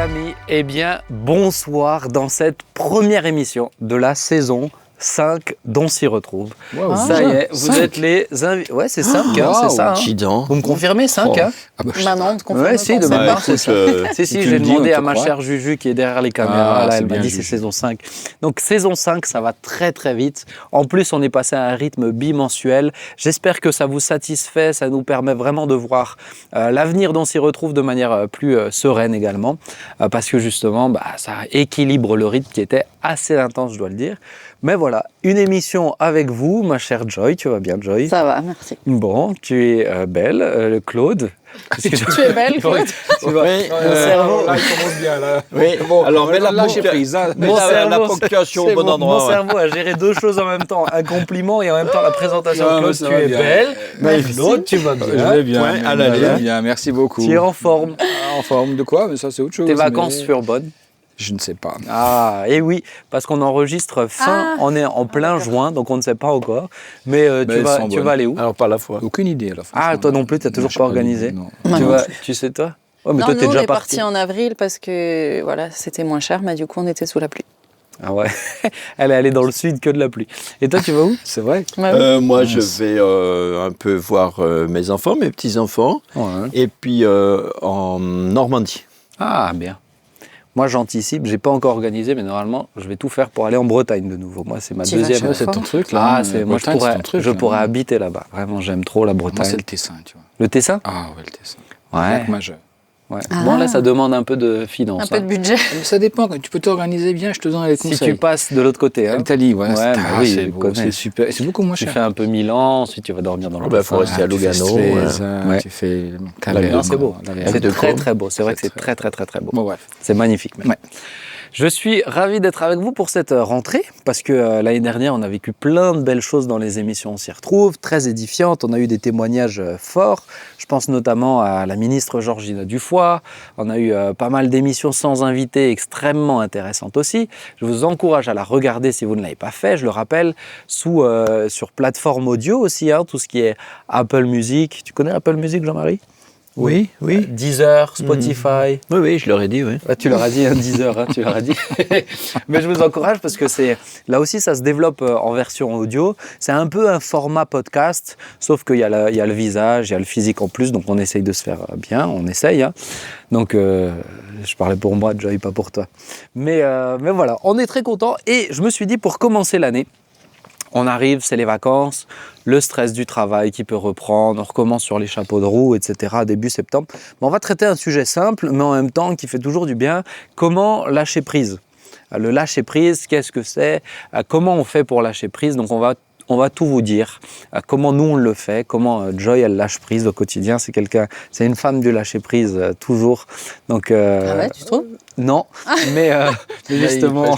amis, eh bien bonsoir dans cette première émission de la saison 5 d'On s'y retrouve. Wow, ça y est, vous 5. êtes les invités. Ouais, c'est 5, c'est ça. Hein. Vous me confirmez 5 hein? Ah bah, non, on te confirme. Ouais, si, de même part, c'est ça. Si, j'ai demandé à ma chère Juju qui est derrière les caméras, là, elle m'a dit c'est saison 5. Donc saison 5, ça va très très vite. En plus, on est passé à un rythme bimensuel. J'espère que ça vous satisfait, ça nous permet vraiment de voir l'avenir d'On s'y retrouve de manière plus sereine également. Parce que justement, ça équilibre le rythme qui était assez intense, je dois le dire. Mais voilà, une émission avec vous, ma chère Joy. Tu vas bien, Joy? Ça va, merci. Bon, tu es belle, Claude. Tu es belle, Claude? Oui, mon cerveau. Là, il commence bien, là. Oui, bon, alors, mais la prise. Hein. la ponctuation au bon endroit. Mon cerveau a géré deux choses en même temps. Un compliment et en même temps la présentation de Claude. Tu es bien. belle. Claude, tu vas bien. Je vais bien. Ouais, à l'aller. Bien, merci beaucoup. Tu es en forme. En forme de quoi? Mais ça, c'est autre chose. Tes vacances furent bonnes? Je ne sais pas. Ah, et oui, parce qu'on enregistre on est en plein juin, donc on ne sait pas encore. Mais tu vas aller où? Alors, pas à la fois. Aucune idée, à la fin. Ah, toi non plus, tu n'as toujours pas organisé? Non. Tu sais, toi? Oh, mais non, toi, t'es nous, déjà on est parti. parti en avril parce que voilà, c'était moins cher, mais du coup, on était sous la pluie. Ah ouais, elle est allée dans le sud que de la pluie. Et toi, tu vas où? C'est vrai? Moi, je vais un peu voir mes enfants, mes petits-enfants, Ouais. et puis en Normandie. Ah, bien. Moi, j'anticipe, j'ai pas encore organisé, mais normalement, je vais tout faire pour aller en Bretagne de nouveau. Moi, c'est ma Tu vas deuxième chaque fois. C'est ton truc, là. Moi, je là. pourrais habiter là-bas. Vraiment, j'aime trop la Bretagne. Moi, c'est le Tessin, tu vois. Le Tessin? Ah ouais, le Tessin. Ouais. Lac majeur. Ouais. Ah. Bon, là, ça demande un peu de finance. Un peu de budget. Mais ça dépend. Quand tu peux t'organiser bien, je te donne les conseils. Si tu passes de l'autre côté. Hein. L'Italie, ouais. Ouais, oui, c'est je beau, connais. c'est super. C'est beaucoup moins Tu cher. fais un peu Milan, ensuite tu vas dormir dans le Il faut rester à Tu fais Lugano. Stresa, ouais. tu fais Non, Calais. c'est beau. C'est de très Côme. très beau. C'est vrai que c'est très très très très beau. Bon, bref. C'est magnifique même. Ouais. Je suis ravi d'être avec vous pour cette rentrée parce que l'année dernière, on a vécu plein de belles choses dans les émissions On s'y retrouve, très édifiantes. On a eu des témoignages forts. Je pense notamment à la ministre Georgina Dufoy. On a eu pas mal d'émissions sans invités extrêmement intéressantes aussi. Je vous encourage à la regarder si vous ne l'avez pas fait. Je le rappelle, sur plateforme audio aussi, hein, tout ce qui est Apple Music. Tu connais Apple Music, Jean-Marie? Oui. Deezer, Spotify. Oui, je leur ai dit, oui. Ouais, tu leur as dit, 10 heures, hein, tu leur as dit. Mais je vous encourage parce que là aussi, ça se développe en version audio. C'est un peu un format podcast, sauf qu'il y a le visage, il y a le physique en plus, donc on essaye de se faire bien, on essaye. Hein. Donc, je parlais pour moi, Joy, pas pour toi. Mais voilà, on est très contents et je me suis dit, pour commencer l'année, on arrive, c'est les vacances, le stress du travail qui peut reprendre, on recommence sur les chapeaux de roue, etc. début septembre. Mais on va traiter un sujet simple, mais en même temps qui fait toujours du bien. Comment lâcher prise? Le lâcher prise, qu'est-ce que c'est? Comment on fait pour lâcher prise? Donc on va tout vous dire. Comment nous on le fait? Comment Joy elle lâche prise au quotidien? C'est une femme du lâcher prise toujours. Donc Ah ouais, tu trouves? non, mais justement.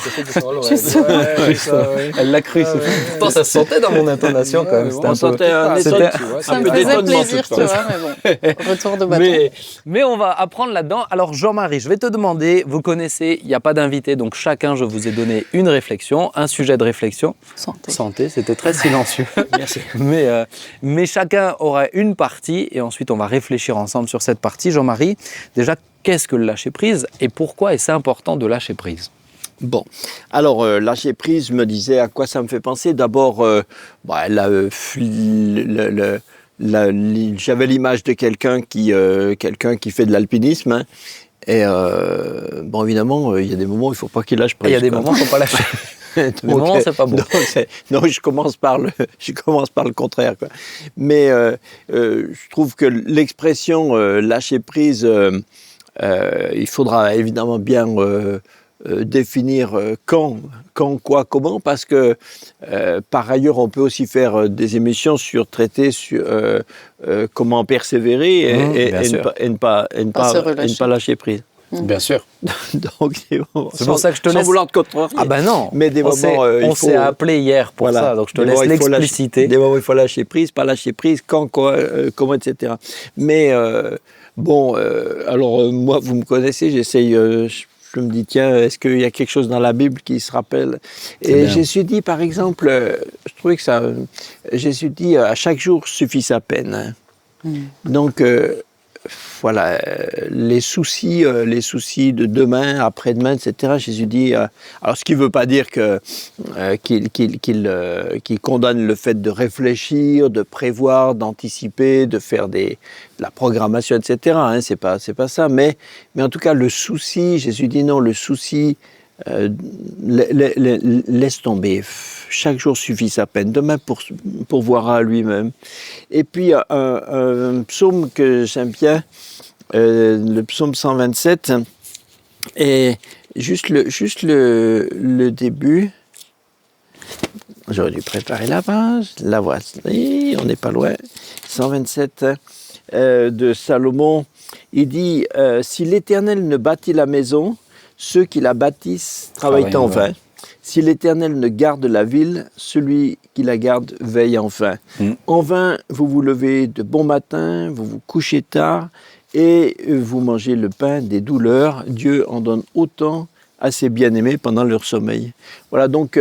Elle l'a cru. Pourtant, ça se sentait dans mon intonation quand même. On sentait un Ça me peu faisait d'étonnement. plaisir, tu vois, mais bon, retour de bâton. Mais on va apprendre là-dedans. Alors Jean-Marie, je vais te demander, vous connaissez, il n'y a pas d'invité, donc chacun, je vous ai donné une réflexion, un sujet de réflexion. Santé, c'était très silencieux. Merci. Mais chacun aura une partie et ensuite on va réfléchir ensemble sur cette partie. Jean-Marie, déjà, qu'est-ce que le lâcher prise et pourquoi est-ce important de lâcher prise? Bon, alors lâcher prise, je me disais à quoi ça me fait penser. D'abord, j'avais l'image de quelqu'un qui fait de l'alpinisme. Hein, et évidemment, il y a des moments où il ne faut pas qu'il lâche prise. Il y a des moments où il ne faut pas lâcher. Des moments, c'est pas bon. Donc, je commence par le contraire, quoi. Mais je trouve que l'expression lâcher prise, il faudra évidemment bien définir quand, quoi, comment, parce que par ailleurs, on peut aussi faire des émissions sur traiter sur comment persévérer et ne pas lâcher prise. Bien sûr. Donc, c'est pour ça que je te laisse. Sans vouloir te contrarier. Ah ben non. Mais des moments, on s'est appelé hier pour ça, donc je te laisse l'expliciter. Des moments où il faut lâcher prise, pas lâcher prise, quand, quoi, comment, etc. Mais alors moi, vous me connaissez, j'essaye. Je me dis, tiens, est-ce qu'il y a quelque chose dans la Bible qui se rappelle? Et Jésus dit, par exemple, je trouvais que Jésus dit, à chaque jour suffit sa peine. Hein. Donc, voilà, les soucis de demain, après-demain, etc. Jésus dit, alors ce qui ne veut pas dire qu'il condamne le fait de réfléchir, de prévoir, d'anticiper, de faire de la programmation, etc. Hein, c'est pas ça, mais en tout cas le souci, Jésus dit non, le souci, laisse tomber. Chaque jour suffit sa peine. Demain pourvoira à lui-même. Et puis un psaume que j'aime bien, le psaume 127, et juste le début. J'aurais dû préparer la page. La voici, on n'est pas loin. 127 de Salomon. Il dit si l'Éternel ne bâtit la maison, ceux qui la bâtissent travaillent en vain. Si l'Éternel ne garde la ville, celui qui la garde veille en vain. En vain, vous vous levez de bon matin, vous vous couchez tard, et vous mangez le pain des douleurs. Dieu en donne autant à ses bien-aimés pendant leur sommeil. Voilà, donc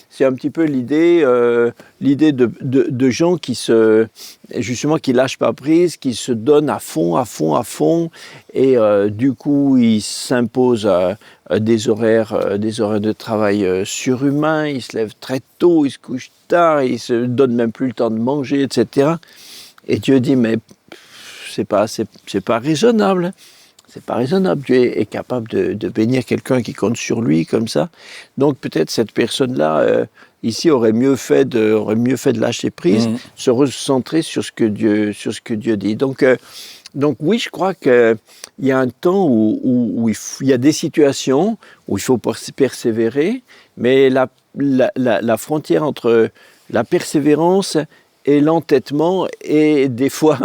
c'est un petit peu l'idée de gens qui qui lâchent pas prise, qui se donnent à fond, et du coup ils s'imposent des horaires de travail surhumains, ils se lèvent très tôt, ils se couchent tard, ils se donnent même plus le temps de manger, etc. Et Dieu dit mais c'est pas raisonnable. C'est pas raisonnable. Dieu est capable de bénir quelqu'un qui compte sur lui comme ça. Donc peut-être cette personne-là ici aurait mieux fait de lâcher prise, se recentrer sur ce que Dieu dit. Donc oui, je crois qu'il y a un temps où il y a des situations où il faut persévérer, mais la frontière entre la persévérance et l'entêtement est des fois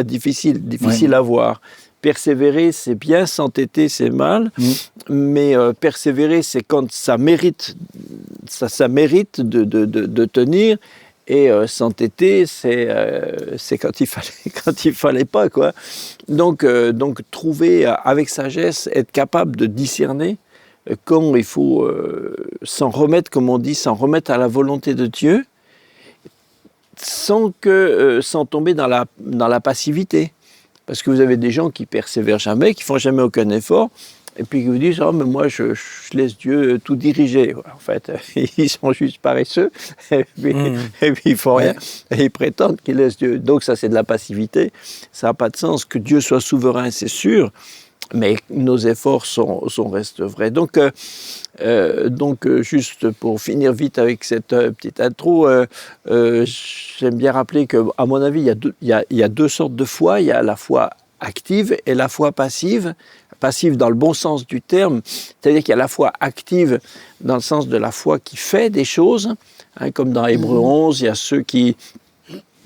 difficile à voir. Persévérer, c'est bien, s'entêter, c'est mal, mais persévérer, c'est quand ça mérite de tenir, et s'entêter, c'est quand il fallait pas, quoi. Donc trouver avec sagesse, être capable de discerner quand il faut s'en remettre, comme on dit, s'en remettre à la volonté de Dieu, sans tomber dans la passivité. Parce que vous avez des gens qui persévèrent jamais, qui font jamais aucun effort, et puis qui vous disent « Oh, mais moi, je laisse Dieu tout diriger. » En fait, ils sont juste paresseux, et puis ils font rien, et ils prétendent qu'ils laissent Dieu. Donc ça, c'est de la passivité. Ça n'a pas de sens. Que Dieu soit souverain, c'est sûr, mais nos efforts restent vrais. Donc, juste pour finir vite avec cette petite intro, j'aime bien rappeler qu'à mon avis, il y a deux sortes de foi. Il y a la foi active et la foi passive. Passive dans le bon sens du terme, c'est-à-dire qu'il y a la foi active dans le sens de la foi qui fait des choses, hein, comme dans Hébreux 11, il y a ceux qui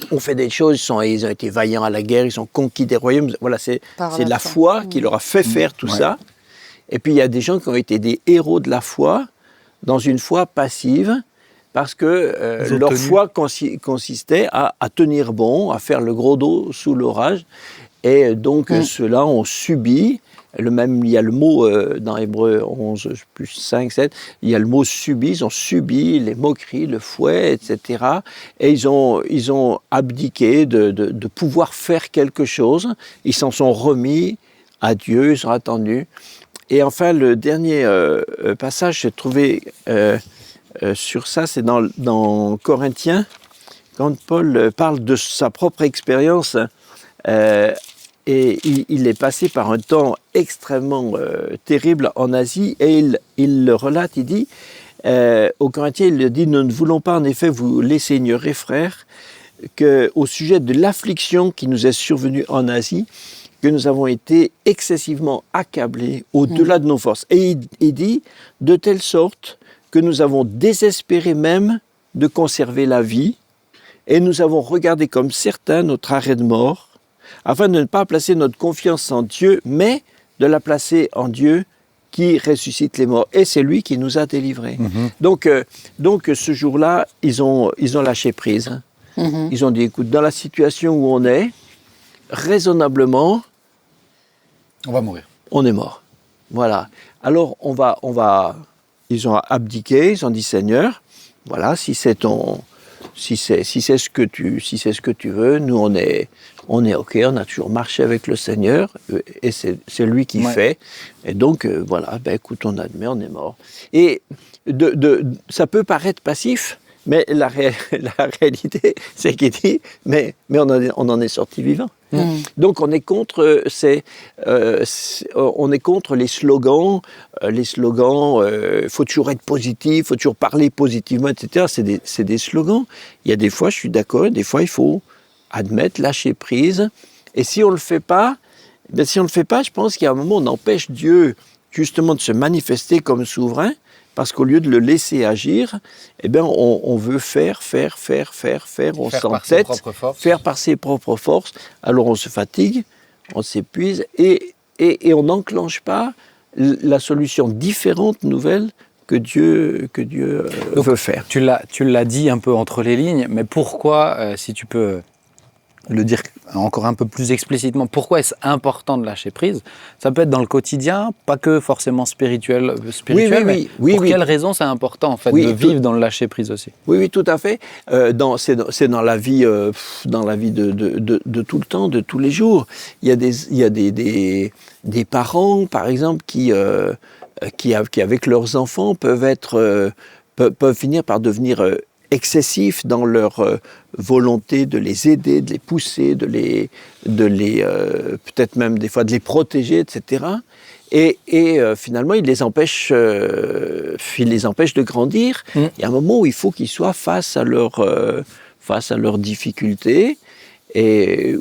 ont fait des choses, ils ont été vaillants à la guerre, ils ont conquis des royaumes. Voilà, c'est la foi qui leur a fait faire tout ça. Et puis il y a des gens qui ont été des héros de la foi dans une foi passive, parce que leur foi consistait à tenir bon, à faire le gros dos sous l'orage. Et donc ceux-là ont subi. Il y a le mot dans Hébreux 11, plus 5, 7, il y a le mot subi, ils ont subi les moqueries, le fouet, etc. Et ils ont abdiqué de pouvoir faire quelque chose. Ils s'en sont remis à Dieu, ils ont attendu. Et enfin, le dernier passage, j'ai trouvé sur ça, c'est dans Corinthiens, quand Paul parle de sa propre expérience. Et il est passé par un temps extrêmement terrible en Asie, et il le relate, il dit, aux Corinthiens, il le dit, nous ne voulons pas en effet vous laisser ignorer, frères, qu'au sujet de l'affliction qui nous est survenue en Asie, que nous avons été excessivement accablés au-delà de nos forces. Et il dit, de telle sorte que nous avons désespéré même de conserver la vie, et nous avons regardé comme certain notre arrêt de mort, afin de ne pas placer notre confiance en Dieu, mais de la placer en Dieu qui ressuscite les morts. Et c'est lui qui nous a délivrés. Donc ce jour-là, ils ont lâché prise. Ils ont dit, écoute, dans la situation où on est, raisonnablement, on va mourir. On est mort. Voilà. Alors ils ont abdiqué, ils ont dit, Seigneur, voilà, si c'est ton si c'est ce que tu veux, nous on est ok, on a toujours marché avec le Seigneur et c'est lui qui fait. Et donc voilà, écoute, on admet, on est mort. Et ça peut paraître passif, mais la réalité, c'est qu'il dit, mais on en est sorti vivant. Donc on est contre les slogans. Faut toujours être positif, faut toujours parler positivement, etc. C'est des slogans. Il y a des fois, je suis d'accord, des fois il faut admettre, lâcher prise. Et si on le fait pas, je pense qu'il y a un moment où on empêche Dieu justement de se manifester comme souverain. Parce qu'au lieu de le laisser agir, on veut faire, on s'entête, faire par ses propres forces. Alors on se fatigue, on s'épuise et on n'enclenche pas la solution différente, nouvelle, que Dieu veut faire. Tu l'as dit un peu entre les lignes, mais pourquoi, si tu peux le dire encore un peu plus explicitement, pourquoi est-ce important de lâcher prise? Ça peut être dans le quotidien, pas que forcément spirituel, mais pour quelles raisons c'est important en fait de vivre dans le lâcher prise aussi? Oui, tout à fait. C'est dans la vie, de tout le temps, de tous les jours. Il y a des parents, par exemple, qui avec leurs enfants peuvent finir par devenir excessifs dans leur volonté de les aider, de les pousser, de les peut-être même des fois de les protéger, etc. Et finalement, il les empêche de grandir. Il y a un moment où il faut qu'ils soient face à leurs difficultés c'est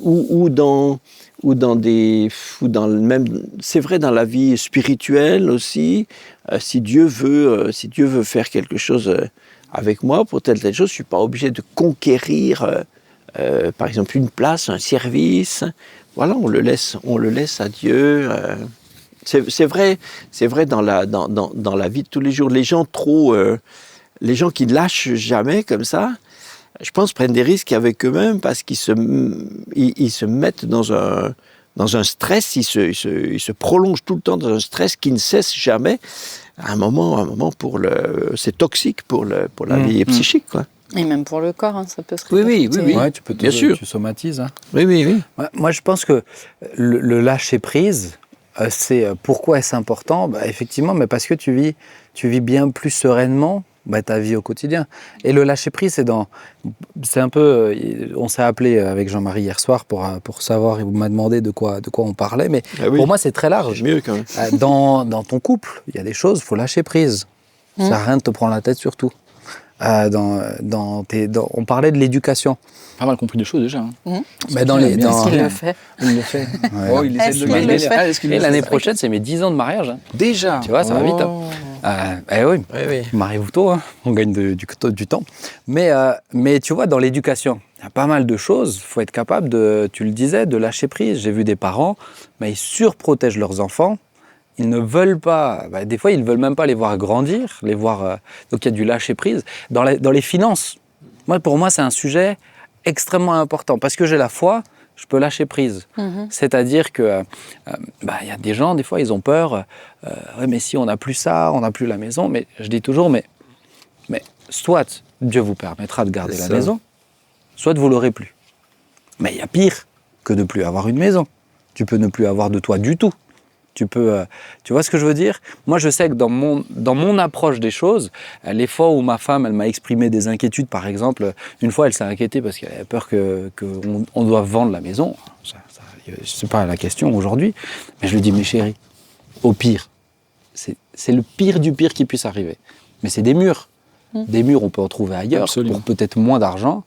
vrai dans la vie spirituelle aussi. Si Dieu veut faire quelque chose avec moi pour telle chose, je ne suis pas obligé de conquérir, par exemple, une place, un service. Voilà, on le laisse à Dieu. C'est vrai dans la vie de tous les jours. Les gens qui ne lâchent jamais comme ça, je pense, prennent des risques avec eux-mêmes parce qu'ils se mettent dans un stress, ils se prolongent tout le temps dans un stress qui ne cesse jamais. À un moment, c'est toxique pour la vie psychique, quoi. Et même pour le corps, ça peut se répercuter. Oui. Ouais, bien sûr. Tu somatises. Hein. Oui. Ouais, moi, je pense que le lâcher prise, c'est pourquoi est-ce important? Effectivement, mais parce que tu vis bien plus sereinement ta vie au quotidien. Et le lâcher prise, c'est un peu. On s'est appelé avec Jean-Marie hier soir pour savoir, il m'a demandé de quoi on parlait, mais pour moi c'est très large. C'est mieux quand même. Dans ton couple, il y a des choses, il faut lâcher prise. Ça sert à rien de te prendre la tête sur tout. On parlait de l'éducation. Pas mal compris des choses déjà. Il le fait. Il le fait. Ouais. Oh, il essaie de le gagner. Et l'année prochaine, c'est mes 10 ans de mariage. Hein. Déjà. Tu vois, ça va vite. Oui. Mariez-vous tôt, hein. On gagne du temps. Mais tu vois, dans l'éducation, il y a pas mal de choses. Il faut être capable tu le disais, de lâcher prise. J'ai vu des parents, mais ils surprotègent leurs enfants. Ils ne veulent pas, des fois ils ne veulent même pas les voir grandir, donc il y a du lâcher prise. Dans les finances, pour moi c'est un sujet extrêmement important, parce que j'ai la foi, je peux lâcher prise. C'est-à-dire que y a des gens, des fois ils ont peur, mais si on n'a plus ça, on n'a plus la maison, mais je dis toujours, mais soit Dieu vous permettra de garder la maison, soit vous l'aurez plus. Mais il y a pire que de ne plus avoir une maison. Tu peux ne plus avoir de toit du tout. Tu vois ce que je veux dire? Moi, je sais que dans mon approche des choses, les fois où ma femme, elle m'a exprimé des inquiétudes, par exemple, une fois, elle s'est inquiétée parce qu'elle avait peur qu'on doive vendre la maison. C'est pas la question aujourd'hui. Mais je lui dis, mais chérie, au pire, c'est le pire du pire qui puisse arriver. Mais c'est des murs. Des murs, on peut en trouver ailleurs, pour peut-être moins d'argent.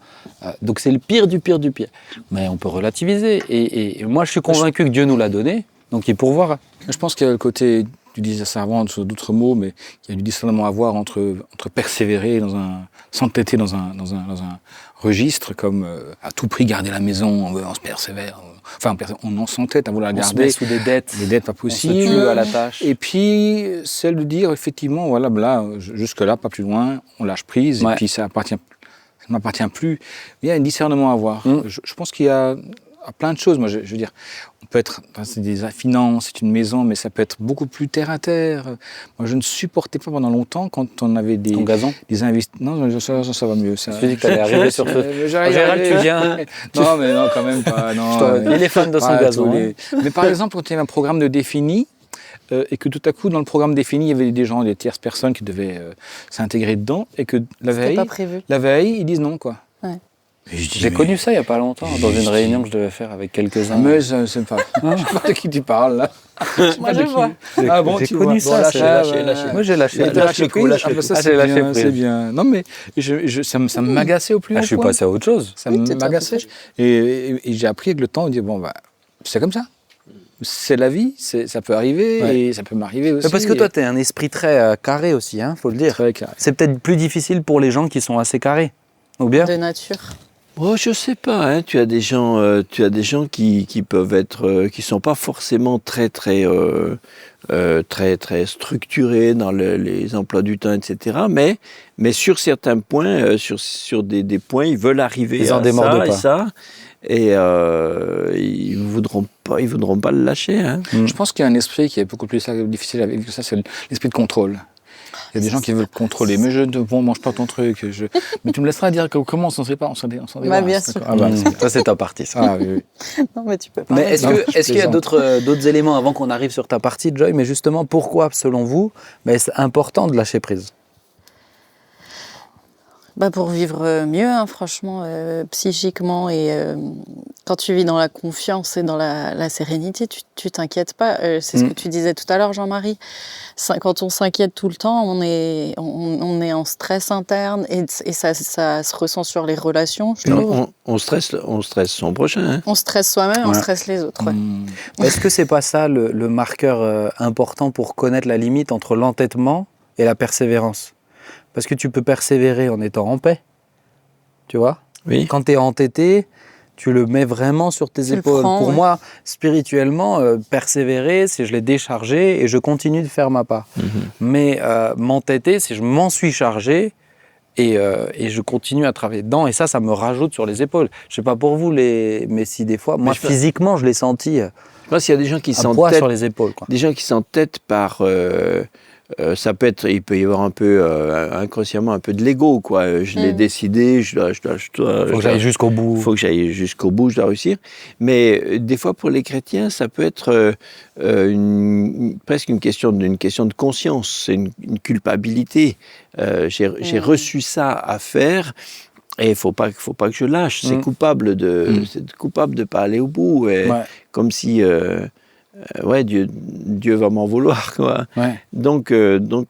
Donc c'est le pire du pire du pire. Mais on peut relativiser. Et moi, je suis convaincu que Dieu nous l'a donné. Donc il pourvoira. Je pense qu'il y a le côté, tu disais ça avant sur d'autres mots, mais il y a du discernement à avoir entre persévérer s'entêter dans un registre comme à tout prix garder la maison, on se persévère. On s'entête à vouloir la garder. On se met sous des dettes. Des dettes pas possibles. On se tue à la tâche. Et puis celle de dire effectivement, voilà, jusque là, pas plus loin, on lâche prise et puis ça ne m'appartient plus. Il y a un discernement à avoir. Je pense qu'il y a à plein de choses. Moi, je veux dire, on peut être, c'est des finances, c'est une maison, mais ça peut être beaucoup plus terre à terre. Moi, je ne supportais pas pendant longtemps quand on avait des... Ton gazon. Des investissements. Non, ça va mieux. Ça. Je me suis dit que t'allais arriver sur ce... Gérald, tu viens... Non, mais non, quand même pas. Non, Il est fan de son gazon. Mais par exemple, quand il y avait un programme de défini, et que tout à coup, dans le programme défini, il y avait des gens, des tierces personnes qui devaient s'intégrer dedans, et que la veille, ils disent non, quoi. Ouais. J'ai connu ça il n'y a pas longtemps, dans une réunion que je devais faire avec quelques-uns. Mais c'est pas... Je ne sais pas de qui tu parles, là. Moi, je vois. Ah bon, j'ai tu connu vois. ça. Bon, lâché. Moi, j'ai lâché. Lâché prise. J'ai lâché prise. C'est bien. Non, mais ça m'agaçait au plus haut Je suis point. passé à autre chose. Ça Oui, t'étais m'agaçait. Et j'ai appris avec le temps, de dire, bon, c'est comme ça. C'est la vie, ça peut arriver, et ça peut m'arriver aussi. Mais parce que toi, tu es un esprit très carré aussi, faut le dire. Très carré. C'est peut-être plus difficile pour les gens qui sont assez carrés. Ou bien De nature. Oh, je sais pas. Tu as des gens, qui peuvent être, qui sont pas forcément très structurés dans les emplois du temps, etc. Mais sur certains points, sur des points, ils veulent arriver Ils en à démordent pas. et ça. Et ils voudront pas le lâcher. Je pense qu'il y a un esprit qui est beaucoup plus difficile avec ça, c'est l'esprit de contrôle. Il y a des gens qui veulent contrôler, mais je ne mange pas ton truc. Mais tu me laisseras dire comment on s'en sait pas, on s'en bien sûr. Ça, c'est ta partie. Ça. Ah, oui. Non, mais tu peux pas. Mais est-ce qu'il y a plaisante. d'autres éléments avant qu'on arrive sur ta partie, Joy? Mais justement, pourquoi, selon vous, c'est important de lâcher prise? Pour vivre mieux, franchement, psychiquement, et quand tu vis dans la confiance et dans la sérénité, tu t'inquiètes pas. C'est ce que tu disais tout à l'heure, Jean-Marie. Quand on s'inquiète tout le temps, on est en stress interne, et ça se ressent sur les relations, je trouve. On stresse son prochain. On stresse soi-même, on stresse les autres. Ouais. Est-ce que c'est pas ça le marqueur important pour connaître la limite entre l'entêtement et la persévérance? Parce que tu peux persévérer en étant en paix, tu vois. Oui. Quand tu es entêté, tu le mets vraiment sur tes épaules. Pour moi, spirituellement, persévérer, c'est je l'ai déchargé et je continue de faire ma part. Mais m'entêter, c'est je m'en suis chargé et je continue à travailler dedans. Et ça me rajoute sur les épaules. Je sais pas pour vous, mais si des fois, moi physiquement, je l'ai senti Je pense qu'il y a des gens qui un poids s'entêtent. sur les épaules, quoi. Des gens qui s'entêtent par... il peut y avoir un peu, inconsciemment, un peu de l'ego, quoi. Je l'ai décidé, je dois... Faut que j'aille jusqu'au bout. Faut que j'aille jusqu'au bout, je dois réussir. Mais des fois, pour les chrétiens, ça peut être presque une question de conscience, c'est une culpabilité. J'ai reçu ça à faire, et il faut pas que je lâche. C'est coupable de pas aller au bout, comme si... Dieu va m'en vouloir, quoi. Ouais. Donc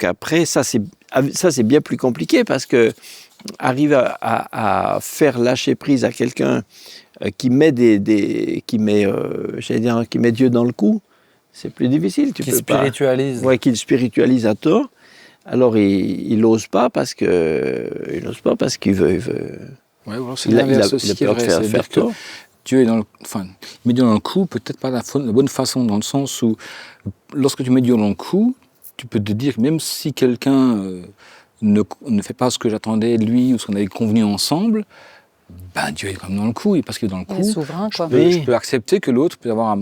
après, ça c'est bien plus compliqué, parce que arriver à faire lâcher prise à quelqu'un qui met qui met Dieu dans le coup, c'est plus difficile. Qui spiritualise. Qui le spiritualise à tort. Alors il n'ose pas parce qu'il veut. Ouais, alors c'est Il a l'inverse aussi qui est peur de vrai. C'est-à-dire faire que tort. Dieu est il met Dieu dans le coup, peut-être pas la bonne façon, dans le sens où, lorsque tu mets Dieu dans le coup, tu peux te dire que même si quelqu'un ne fait pas ce que j'attendais de lui ou ce qu'on avait convenu ensemble, Dieu est quand même dans le coup, et parce qu'il est dans le coup, Il est souverain, quoi. je peux accepter que l'autre peut avoir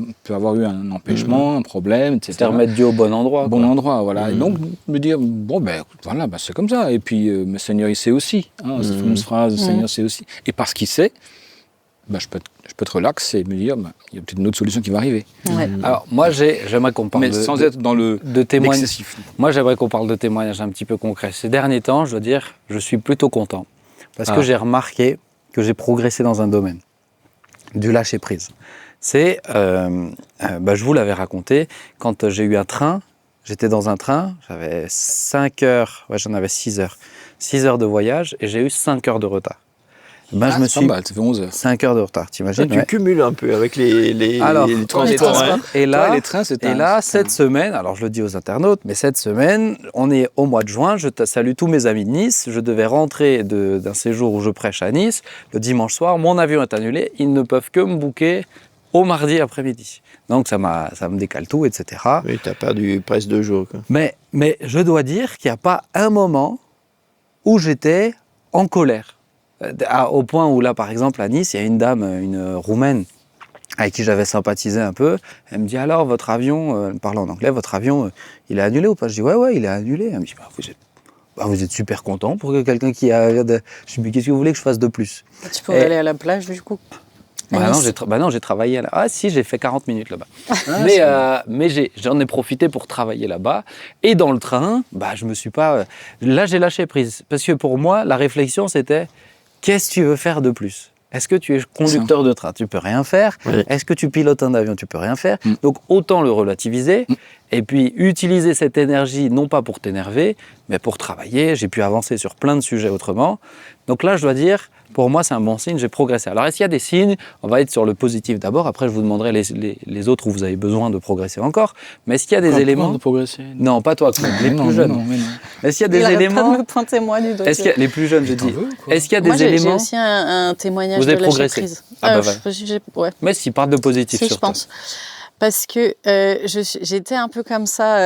eu un empêchement, un problème, etc. C'est remettre Dieu au bon endroit. Bon endroit, voilà. Et donc, me dire, c'est comme ça. Et puis, le Seigneur, il sait aussi. Cette fameuse phrase, le Seigneur sait aussi. Et parce qu'il sait, je peux être relax et me dire, il y a peut-être une autre solution qui va arriver. Ouais. Alors, moi, j'aimerais qu'on parle sans être dans l'excessif. Moi, j'aimerais qu'on parle de témoignages un petit peu concrets. Ces derniers temps, je dois dire, je suis plutôt content. Parce que j'ai remarqué que j'ai progressé dans un domaine. Du lâcher-prise. C'est, je vous l'avais raconté, quand j'ai eu un train, j'étais dans un train, j'avais 5 heures, j'en avais 6 heures. 6 heures de voyage et j'ai eu 5 heures de retard. Je me suis... pas mal, ça fait 11 heures. 5 heures de retard, t'imagines? Tu cumules un peu avec les transports. Et là, les trains, cette semaine, alors je le dis aux internautes, mais cette semaine, on est au mois de juin, je salue tous mes amis de Nice, je devais rentrer d'un séjour où je prêche à Nice, le dimanche soir, mon avion est annulé, ils ne peuvent que me booker au mardi après-midi. Donc ça me décale tout, etc. Oui, tu as perdu presque 2 jours, quoi. Mais je dois dire qu'il n'y a pas un moment où j'étais en colère. Au point où là, par exemple, à Nice, il y a une dame, une Roumaine, avec qui j'avais sympathisé un peu. Elle me dit alors, votre avion, elle me parle en anglais, votre avion, il est annulé ou pas? Je dis ouais, il est annulé. Elle me dit vous êtes super content pour quelqu'un qui a. Je dis mais qu'est-ce que vous voulez que je fasse de plus? Tu pourrais aller à la plage du coup. Non, j'ai travaillé là. Ah si, j'ai fait 40 minutes là-bas. Mais j'en ai profité pour travailler là-bas. Et dans le train, je me suis pas. Là, j'ai lâché prise. Parce que pour moi, la réflexion, c'était qu'est-ce que tu veux faire de plus? Est-ce que tu es conducteur de train? Tu peux rien faire. Oui. Est-ce que tu pilotes un avion? Tu peux rien faire. Donc autant le relativiser et puis utiliser cette énergie non pas pour t'énerver, mais pour travailler. J'ai pu avancer sur plein de sujets autrement. Donc là, je dois dire, pour moi, c'est un bon signe, j'ai progressé. Alors, est-ce qu'il y a des signes? On va être sur le positif d'abord. Après, je vous demanderai les autres où vous avez besoin de progresser encore. Mais est-ce qu'il y a des éléments de progresser? Non, pas toi, Claude, les plus jeunes. Mais non. Est-ce qu'il y a des Il arrête éléments pas de me pointer moi du doigt. Est-ce qu'il y a les plus jeunes, je dis. Est-ce qu'il y a des Moi, j'ai éléments aussi un témoignage Vous de avez lâcher progressé. prise. Ah Ouais. Mais s'il parle de positif Si, sur je pense. Parce que j'étais un peu comme ça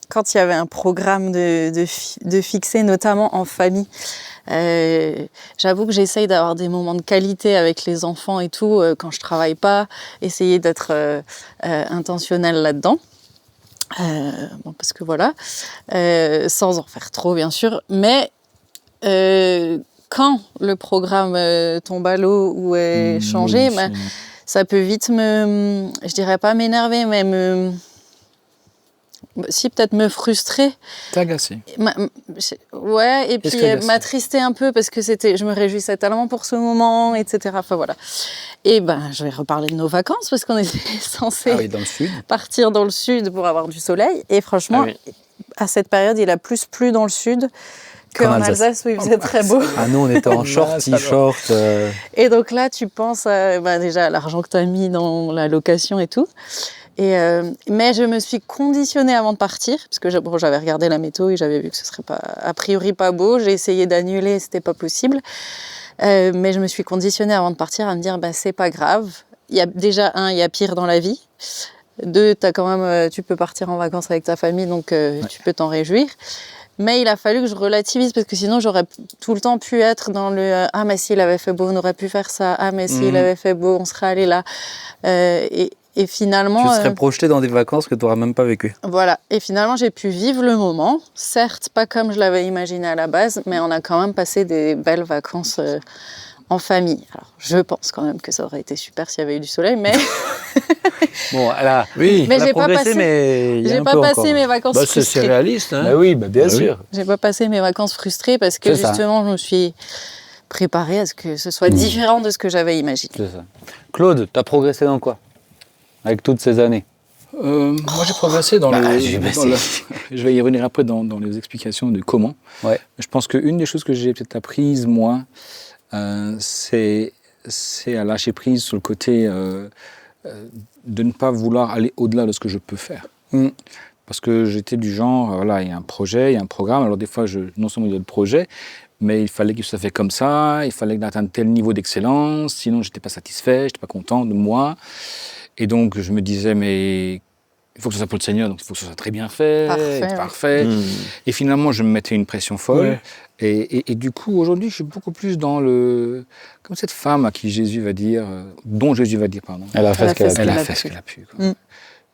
quand il y avait un programme de fixer, notamment en famille. J'avoue que j'essaye d'avoir des moments de qualité avec les enfants et tout, quand je travaille pas, essayer d'être intentionnelle là-dedans. Parce que voilà, sans en faire trop bien sûr, mais quand le programme tombe à l'eau ou est changé, ça peut vite je dirais pas m'énerver, mais si peut-être me frustrer. T'agacer. Ouais, et puis m'attrister un peu parce que je me réjouissais tellement pour ce moment, etc. Enfin voilà. Et je vais reparler de nos vacances parce qu'on était censé dans le sud. partir dans le sud pour avoir du soleil. Et franchement, à cette période, il a plus plu dans le sud qu'en Alsace où il faisait très beau. Ah nous, on était en short, t-shirt. Et donc là, tu penses déjà à l'argent que tu as mis dans la location et tout. Mais je me suis conditionnée avant de partir, parce que j'avais regardé la météo et j'avais vu que ce serait a priori pas beau. J'ai essayé d'annuler, c'était pas possible. Mais je me suis conditionnée avant de partir à me dire, c'est pas grave. Il y a déjà il y a pire dans la vie. 2, tu peux partir en vacances avec ta famille, donc tu peux t'en réjouir. Mais il a fallu que je relativise parce que sinon j'aurais tout le temps pu être dans le « Ah mais s'il avait fait beau, on aurait pu faire ça. Ah mais s'il avait fait beau, on serait allé là. » Et finalement... Tu serais projeté dans des vacances que tu n'auras même pas vécues. Voilà. Et finalement, j'ai pu vivre le moment. Certes, pas comme je l'avais imaginé à la base, mais on a quand même passé des belles vacances en famille. Alors, je pense quand même que ça aurait été super s'il y avait eu du soleil, mais... Bon, là, mais j'ai pas passé, mes vacances frustrées. C'est réaliste, hein? Oui, bien sûr. J'ai pas passé mes vacances frustrées parce que justement, je me suis préparée à ce que ce soit différent de ce que j'avais imaginé. C'est ça. Claude, tu as progressé dans quoi avec toutes ces années? Moi, j'ai progressé dans je vais y revenir après dans les explications de comment. Ouais. Je pense qu'une des choses que j'ai peut-être apprises, moi, c'est à lâcher prise sur le côté de ne pas vouloir aller au-delà de ce que je peux faire. Parce que j'étais du genre, il y a un projet, il y a un programme. Alors des fois, non seulement il y a le projet, mais il fallait que ça soit fait comme ça, il fallait atteindre tel niveau d'excellence, sinon je n'étais pas satisfait, je n'étais pas content de moi. Et donc je me disais, mais il faut que ce soit pour le Seigneur, donc il faut que ce soit très bien fait, parfait. Et finalement, je me mettais une pression folle. Ouais. Et du coup, aujourd'hui, je suis beaucoup plus dans comme cette femme à qui Jésus va dire, dont Jésus va dire, pardon. Elle a fait ce qu'elle a pu.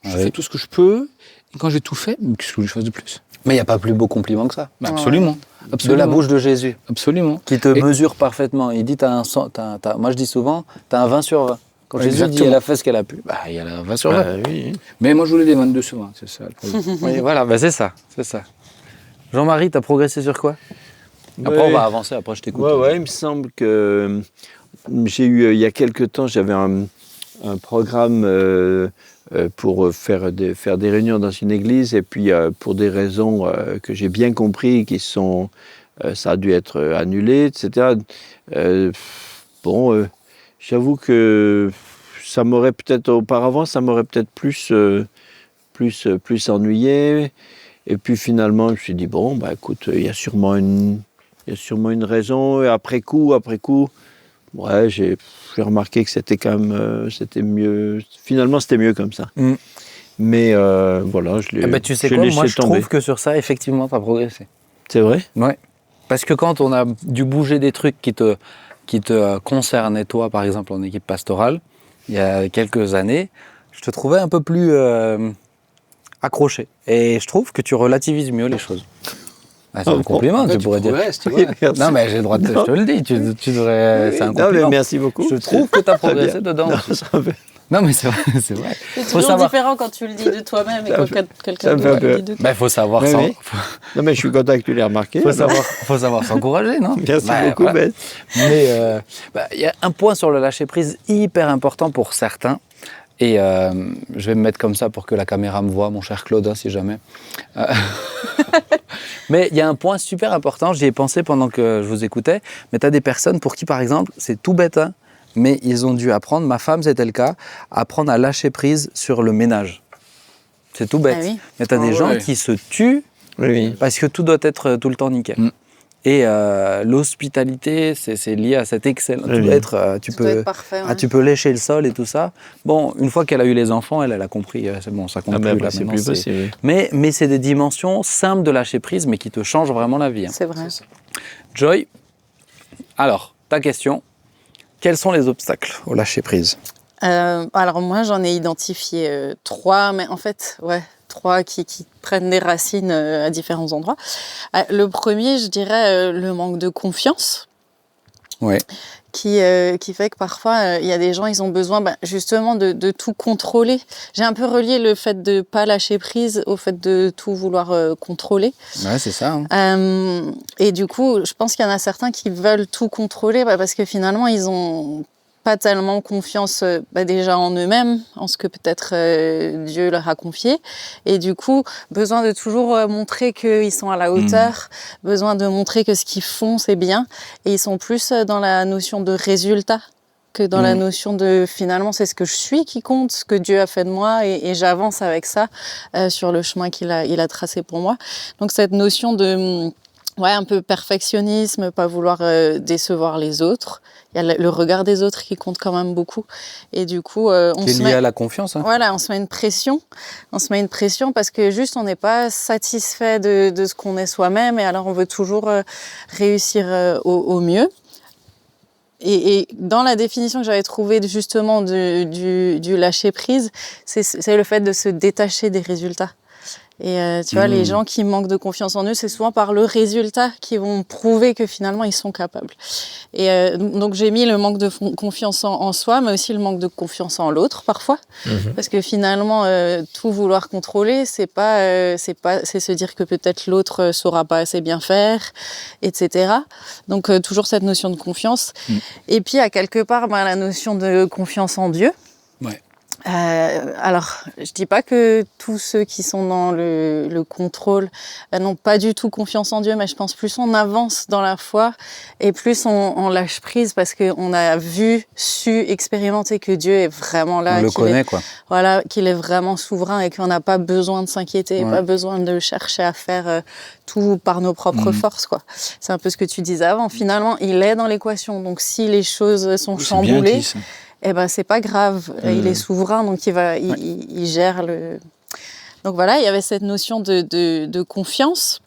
Je fais tout ce que je peux, et quand j'ai tout fait, qu'est-ce que je fasse de plus? Mais il n'y a pas plus beau compliment que ça. Absolument. De la bouche de Jésus. Absolument. Qui te mesure parfaitement. Il dit, moi je dis souvent, tu as un 20 sur 20. Quand Jésus dit, elle a fait ce qu'elle a pu, il y a un 20 sur 20. Oui. Mais moi je voulais des 22 sur 20, c'est ça. Oui, voilà, c'est ça. Jean-Marie, tu as progressé sur quoi? Après, on va avancer, après je t'écoute. Il me semble que j'ai eu, il y a quelque temps, j'avais un programme pour faire des réunions dans une église, et puis pour des raisons que j'ai bien compris, ça a dû être annulé, etc. J'avoue que ça m'aurait peut-être plus ennuyé. Et puis finalement, je me suis dit, écoute, il y a sûrement une raison. Et après coup, j'ai remarqué que c'était quand même, c'était mieux. Finalement, c'était mieux comme ça. Mais voilà, je l'ai tu sais quoi, moi je trouve que sur ça, effectivement, tu as progressé. C'est vrai? Ouais. Parce que quand on a dû bouger des trucs qui te concernaient, toi, par exemple, en équipe pastorale, il y a quelques années, je te trouvais un peu plus accroché. Et je trouve que tu relativises mieux les choses. Ah, c'est un compliment, tu pourrais dire. Tu vois. Merci. Non, mais j'ai le droit de... Je te le dis, tu devrais... Oui, c'est un non, compliment. mais merci beaucoup. Je trouve que tu as progressé Très bien. dedans. Non, aussi. ça fait- Non, mais c'est vrai. C'est vrai. C'est Faut toujours savoir. différent quand tu le dis de toi-même et Ça quand fait- quelqu'un ça me fait d'autre un le peu- dit de toi. Il faut savoir Oui, s'en- oui. Non, mais je suis content que tu l'aies remarqué. faut savoir s'encourager, non? Merci beaucoup, voilà. Ben. Mais il y a un point sur le lâcher-prise hyper important pour certains. Et je vais me mettre comme ça pour que la caméra me voie, mon cher Claude, hein, si jamais. Mais il y a un point super important, j'y ai pensé pendant que je vous écoutais. Mais tu as des personnes pour qui, par exemple, c'est tout bête, hein, mais ils ont dû apprendre, ma femme c'était le cas, apprendre à lâcher prise sur le ménage. C'est tout bête. Ah oui. Mais tu as des Ah gens ouais. qui se tuent Oui, oui. parce que tout doit être tout le temps nickel. Mm. Et l'hospitalité, c'est lié à cette excellence. Oui, Tu oui. dois être, tu Ça doit peux, être parfait. Ouais. tu peux lécher le sol et tout ça. Bon, une fois qu'elle a eu les enfants, elle a compris. C'est bon, ça compte Ah, ben, plus. Là, c'est maintenant, plus c'est- possible. Mais c'est des dimensions simples de lâcher prise, mais qui te changent vraiment la vie. hein. C'est vrai. Joy, alors, ta question. Quels sont les obstacles au lâcher prise? Alors moi, j'en ai identifié 3, mais en fait, ouais, 3 qui prennent des racines à différents endroits. Le premier, je dirais le manque de confiance. Ouais. Qui fait que parfois, il y a des gens, ils ont besoin justement de tout contrôler. J'ai un peu relié le fait de ne pas lâcher prise au fait de tout vouloir contrôler. Ouais, c'est ça. hein. Et du coup, je pense qu'il y en a certains qui veulent tout contrôler parce que finalement, ils ont pas tellement confiance déjà en eux-mêmes, en ce que peut-être Dieu leur a confié. Et du coup, besoin de toujours montrer qu'ils sont à la hauteur, besoin de montrer que ce qu'ils font, c'est bien. Et ils sont plus dans la notion de résultat que dans la notion de finalement, c'est ce que je suis qui compte, ce que Dieu a fait de moi et j'avance avec ça sur le chemin qu'il a tracé pour moi. Donc cette notion de... Ouais, un peu perfectionnisme, pas vouloir décevoir les autres. Il y a le regard des autres qui compte quand même beaucoup. Et du coup, on Qui est se lié met... à la confiance. hein. Voilà, on se met une pression. On se met une pression parce que juste, on n'est pas satisfait de ce qu'on est soi-même. Et alors, on veut toujours réussir au mieux. Et dans la définition que j'avais trouvée justement du lâcher-prise, c'est le fait de se détacher des résultats. Et tu vois, les gens qui manquent de confiance en eux, c'est souvent par le résultat qu'ils vont prouver que finalement, ils sont capables. Et donc, j'ai mis le manque de confiance en soi, mais aussi le manque de confiance en l'autre, parfois. Parce que finalement, tout vouloir contrôler, c'est se dire que peut-être l'autre saura pas assez bien faire, etc. Donc, toujours cette notion de confiance. Et puis, à quelque part, la notion de confiance en Dieu. Ouais. Alors, je dis pas que tous ceux qui sont dans le contrôle n'ont pas du tout confiance en Dieu, mais je pense plus on avance dans la foi et plus on lâche prise parce qu'on a su expérimenter que Dieu est vraiment là, On le connaît, quoi. voilà, qu'il est vraiment souverain et qu'on n'a pas besoin de s'inquiéter, Ouais. pas besoin de chercher à faire tout par nos propres forces, quoi. C'est un peu ce que tu disais avant. Finalement, il est dans l'équation. Donc, si les choses sont C'est bien chamboulées, dit, ça. eh ben c'est pas grave, il est souverain, donc il gère le... Donc voilà, il y avait cette notion de confiance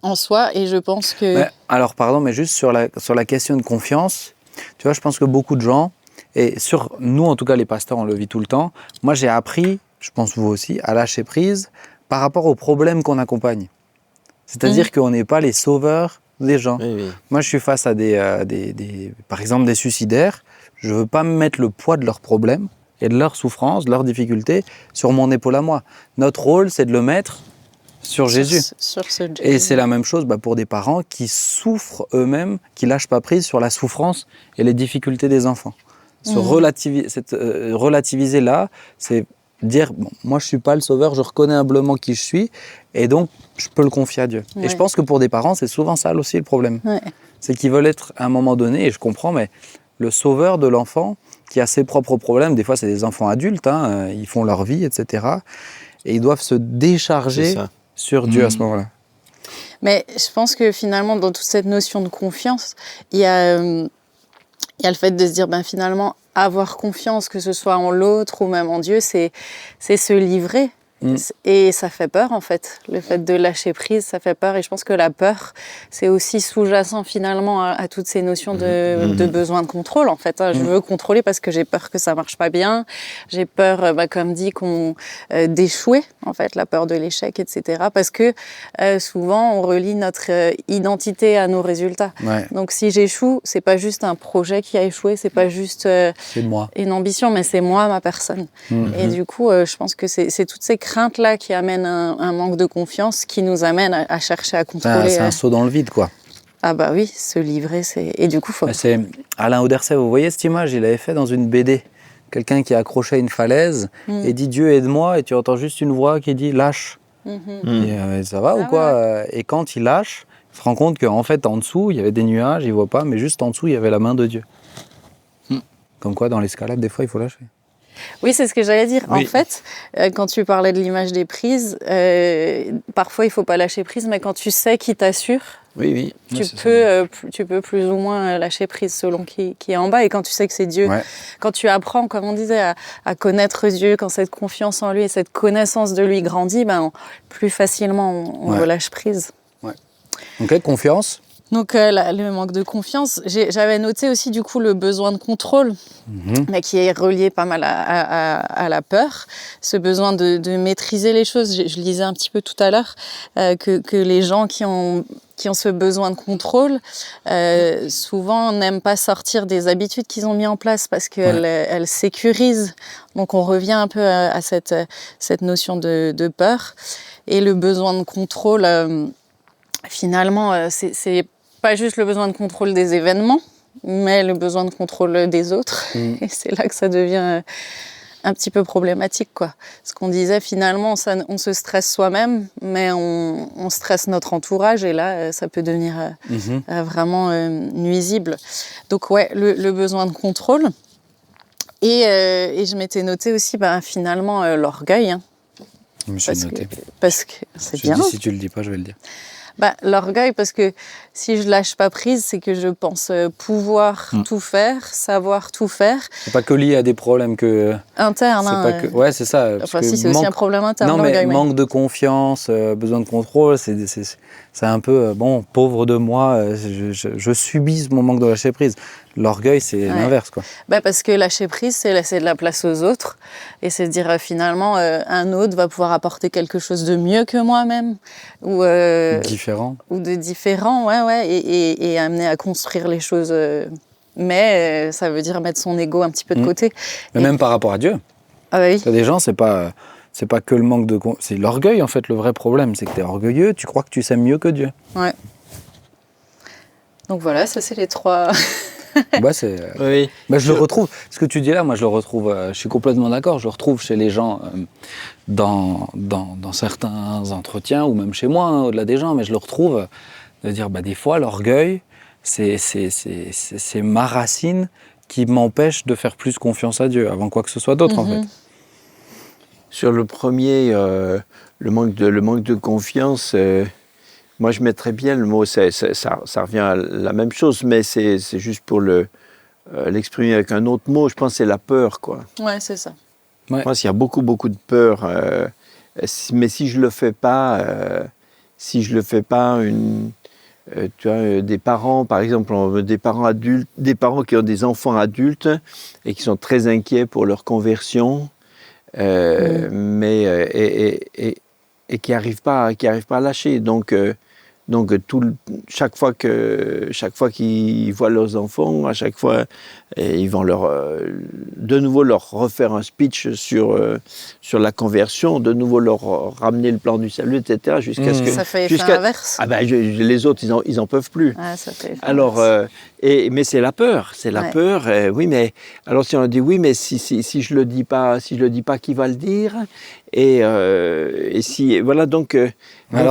en soi, et je pense que... Mais, alors, pardon, mais juste sur la question de confiance, tu vois, je pense que beaucoup de gens, et sur nous, en tout cas, les pasteurs, on le vit tout le temps, moi, j'ai appris, je pense vous aussi, à lâcher prise par rapport aux problèmes qu'on accompagne. C'est-à-dire qu'on n'est pas les sauveurs des gens. Oui, oui. Moi, je suis face à par exemple, des suicidaires. Je ne veux pas me mettre le poids de leurs problèmes et de leurs souffrances, de leurs difficultés sur mon épaule à moi. Notre rôle, c'est de le mettre sur Jésus. Sur ce Jésus. Et c'est la même chose pour des parents qui souffrent eux-mêmes, qui lâchent pas prise sur la souffrance et les difficultés des enfants. Relativiser là, c'est dire, bon, moi je suis pas le sauveur, je reconnais humblement qui je suis, et donc je peux le confier à Dieu. Ouais. Et je pense que pour des parents, c'est souvent ça aussi le problème. Ouais. C'est qu'ils veulent être à un moment donné, et je comprends, mais le sauveur de l'enfant qui a ses propres problèmes, des fois c'est des enfants adultes, hein, ils font leur vie, etc. Et ils doivent se décharger C'est ça. sur Dieu à ce moment-là. Mais je pense que finalement, dans toute cette notion de confiance, il y a le fait de se dire, finalement, avoir confiance, que ce soit en l'autre ou même en Dieu, c'est se livrer. Et ça fait peur, en fait. Le fait de lâcher prise, ça fait peur. Et je pense que la peur, c'est aussi sous-jacent, finalement, à toutes ces notions de besoin de contrôle, en fait. Je veux contrôler parce que j'ai peur que ça marche pas bien. J'ai peur, comme dit, d'échouer, en fait, la peur de l'échec, etc. Parce que souvent, on relie notre identité à nos résultats. Ouais. Donc, si j'échoue, c'est pas juste un projet qui a échoué, c'est pas juste C'est moi. une ambition, mais c'est moi, ma personne. Et du coup, je pense que c'est toutes ces craintes-là qui amènent un manque de confiance, qui nous amènent à chercher à contrôler. C'est un saut dans le vide, quoi. Ah bah oui, se livrer, c'est... Et du coup, faut... C'est Alain Auderset, vous voyez cette image, il avait fait dans une BD. Quelqu'un qui est accroché à une falaise et dit « Dieu aide-moi » et tu entends juste une voix qui dit « lâche ». Et ça va ou quoi Et quand il lâche, il se rend compte qu'en fait, en dessous, il y avait des nuages, il voit pas, mais juste en dessous, il y avait la main de Dieu. Comme quoi, dans l'escalade, des fois, il faut lâcher. Oui, c'est ce que j'allais dire. Oui. En fait, quand tu parlais de l'image des prises, parfois il faut pas lâcher prise, mais quand tu sais qui t'assure, Oui. tu peux plus ou moins lâcher prise selon qui est en bas. Et quand tu sais que c'est Dieu, quand tu apprends, comme on disait, à connaître Dieu, quand cette confiance en lui et cette connaissance de lui grandit, plus facilement on relâche prise. Ok, confiance. Donc le manque de confiance, j'avais noté aussi du coup le besoin de contrôle, mais qui est relié pas mal à la peur, ce besoin de maîtriser les choses. Je lisais un petit peu tout à l'heure que les gens qui ont ce besoin de contrôle, souvent n'aiment pas sortir des habitudes qu'ils ont mis en place parce qu'elles sécurisent. Donc on revient un peu à cette notion de peur. Et le besoin de contrôle, finalement, c'est pas juste le besoin de contrôle des événements, mais le besoin de contrôle des autres. Et c'est là que ça devient un petit peu problématique, quoi. Ce qu'on disait, finalement, on se stresse soi-même, mais on stresse notre entourage, et là, ça peut devenir vraiment nuisible. Donc, le besoin de contrôle. Et je m'étais noté aussi, finalement, l'orgueil. Je me suis noté. Parce que c'est bien. Dit, si tu le dis pas, je vais le dire. L'orgueil, parce que si je lâche pas prise, c'est que je pense pouvoir tout faire, savoir tout faire. C'est pas que lié à des problèmes internes. Ouais, c'est ça. Enfin, si, c'est aussi un problème interne. Non, mais manque de confiance, besoin de contrôle, c'est un peu, pauvre de moi, je subis mon manque de lâcher prise. L'orgueil, c'est l'inverse, quoi. Parce que lâcher prise, c'est laisser de la place aux autres. Et c'est se dire, finalement, un autre va pouvoir apporter quelque chose de mieux que moi-même. Ou différent. Ou de différent, et amener à construire les choses. Mais ça veut dire mettre son ego un petit peu de côté. Mais même par rapport à Dieu. Ah bah oui. Il y a des gens, c'est pas que le manque de... C'est l'orgueil, en fait, le vrai problème. C'est que tu es orgueilleux, tu crois que tu sais mieux que Dieu. Ouais. Donc voilà, ça, c'est les trois... Oui. Je le retrouve. Ce que tu dis là, moi, je le retrouve. Je suis complètement d'accord. Je le retrouve chez les gens dans certains entretiens ou même chez moi, au-delà des gens. Mais je le retrouve de dire, des fois, l'orgueil, c'est ma racine qui m'empêche de faire plus confiance à Dieu avant quoi que ce soit d'autre, en fait. Sur le premier, le manque de confiance. Moi, je mettrais bien le mot, ça revient à la même chose, mais c'est juste pour l'exprimer avec un autre mot. Je pense que c'est la peur, quoi. Ouais, c'est ça. Ouais. Je pense qu'il y a beaucoup de peur. Mais si je le fais pas, tu vois, des parents, par exemple, des parents adultes, des parents qui ont des enfants adultes et qui sont très inquiets pour leur conversion, mais qui n'arrivent pas à lâcher. Donc chaque fois qu'ils voient leurs enfants, à chaque fois, ils vont de nouveau leur refaire un speech sur la conversion, de nouveau leur ramener le plan du salut, etc. Jusqu'à ce que ça fait effet inverse. Les autres, ils en peuvent plus. Ah, ça fait effet alors, mais c'est la peur, peur. Oui, mais alors si on dit oui, mais si je le dis pas, qui va le dire? Et si voilà donc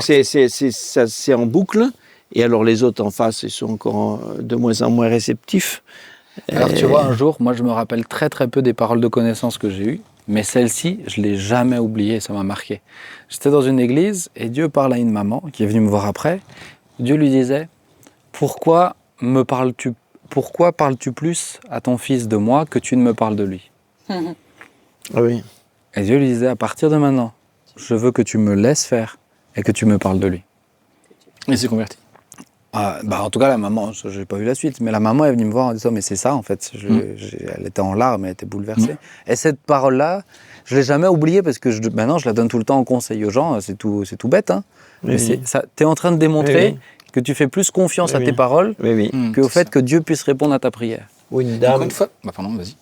c'est en boucle. Et alors les autres en face, ils sont encore de moins en moins réceptifs. Alors tu vois, un jour, moi je me rappelle très très peu des paroles de connaissance que j'ai eues, mais celle-ci, je l'ai jamais oubliée, ça m'a marqué. J'étais dans une église et Dieu parle à une maman qui est venue me voir après. Dieu lui disait, pourquoi parles-tu plus à ton fils de moi que tu ne me parles de lui? Ah oui. Et Dieu lui disait, à partir de maintenant, je veux que tu me laisses faire et que tu me parles de lui. Il s'est converti. En tout cas, la maman, je n'ai pas vu la suite, mais la maman est venue me voir en disant mais c'est ça en fait. Elle était en larmes, elle était bouleversée. Et cette parole-là, je l'ai jamais oubliée parce que maintenant je la donne tout le temps en conseil aux gens. C'est tout bête, hein. Mais tu es en train de démontrer que tu fais plus confiance à tes paroles qu'au fait que Dieu puisse répondre à ta prière. Ou une dame. Encore une fois. Pardon, vas-y.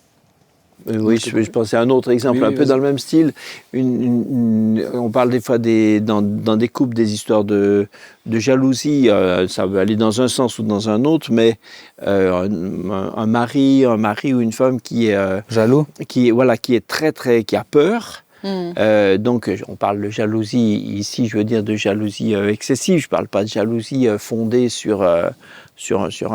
Oui, je pensais à un autre exemple, un peu dans le même style. On parle des fois dans des couples des histoires de jalousie. Ça veut aller dans un sens ou dans un autre, mais un mari ou une femme qui est jaloux, qui est qui a peur. Donc, on parle de jalousie ici, je veux dire de jalousie excessive. Je ne parle pas de jalousie fondée sur un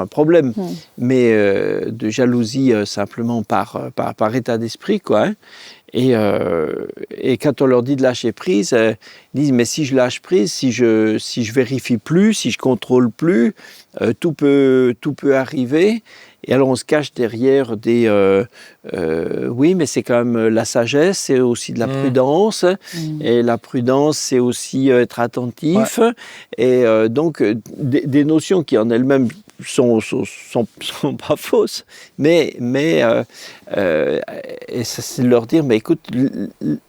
problème, mais de jalousie simplement par état d'esprit, quoi. Hein. Et quand on leur dit de lâcher prise, ils disent mais si je lâche prise, si je vérifie plus, si je contrôle plus, tout peut arriver. Et alors on se cache derrière des oui, mais c'est quand même la sagesse, c'est aussi de la prudence, et la prudence c'est aussi être attentif, et donc des notions qui en elles-mêmes sont pas fausses, mais et ça, c'est de leur dire mais écoute,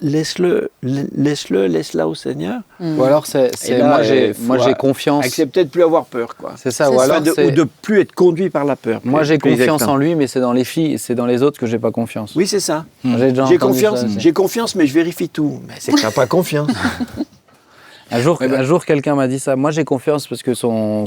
laisse-la au Seigneur. Ou alors moi j'ai confiance. Accepter de plus avoir peur, quoi. C'est ça. Ou alors ou de plus être conduit par la peur. Moi j'ai confiance en lui, mais c'est dans les filles, c'est dans les autres que j'ai pas confiance. Oui, c'est ça. J'ai confiance, mais je vérifie tout. Mais c'est que t'as pas confiance. Un jour, quelqu'un m'a dit ça. Moi, j'ai confiance parce que son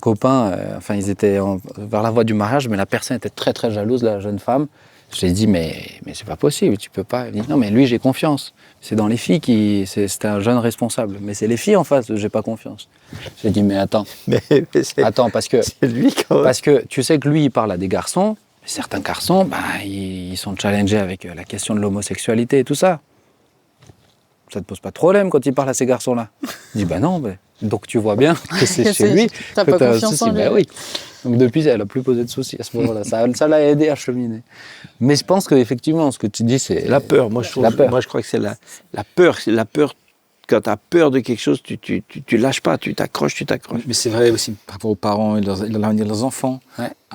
copain, ils étaient vers la voie du mariage, mais la personne était très, très jalouse, la jeune femme. Je lui ai dit, mais c'est pas possible, tu peux pas. Il dit, non, mais lui, j'ai confiance. C'est dans les filles c'est un jeune responsable. Mais c'est les filles en face, j'ai pas confiance. J'ai dit, mais attends. Attends, parce que. C'est lui quand même. Parce que tu sais que lui, il parle à des garçons. Certains garçons, ils sont challengés avec la question de l'homosexualité et tout ça. Ça ne te pose pas de problème quand il parle à ces garçons-là. Il dit, non, donc tu vois bien que c'est chez lui. T'as pas confiance en lui. Oui. Donc depuis, elle n'a plus posé de soucis à ce moment-là. Ça l'a aidé à cheminer. Mais je pense qu'effectivement, ce que tu dis, c'est... La peur, moi je crois que c'est la peur. C'est la peur. Quand tu as peur de quelque chose, tu lâches pas, tu t'accroches. Mais c'est vrai aussi par rapport aux parents et l'avenir de leurs enfants,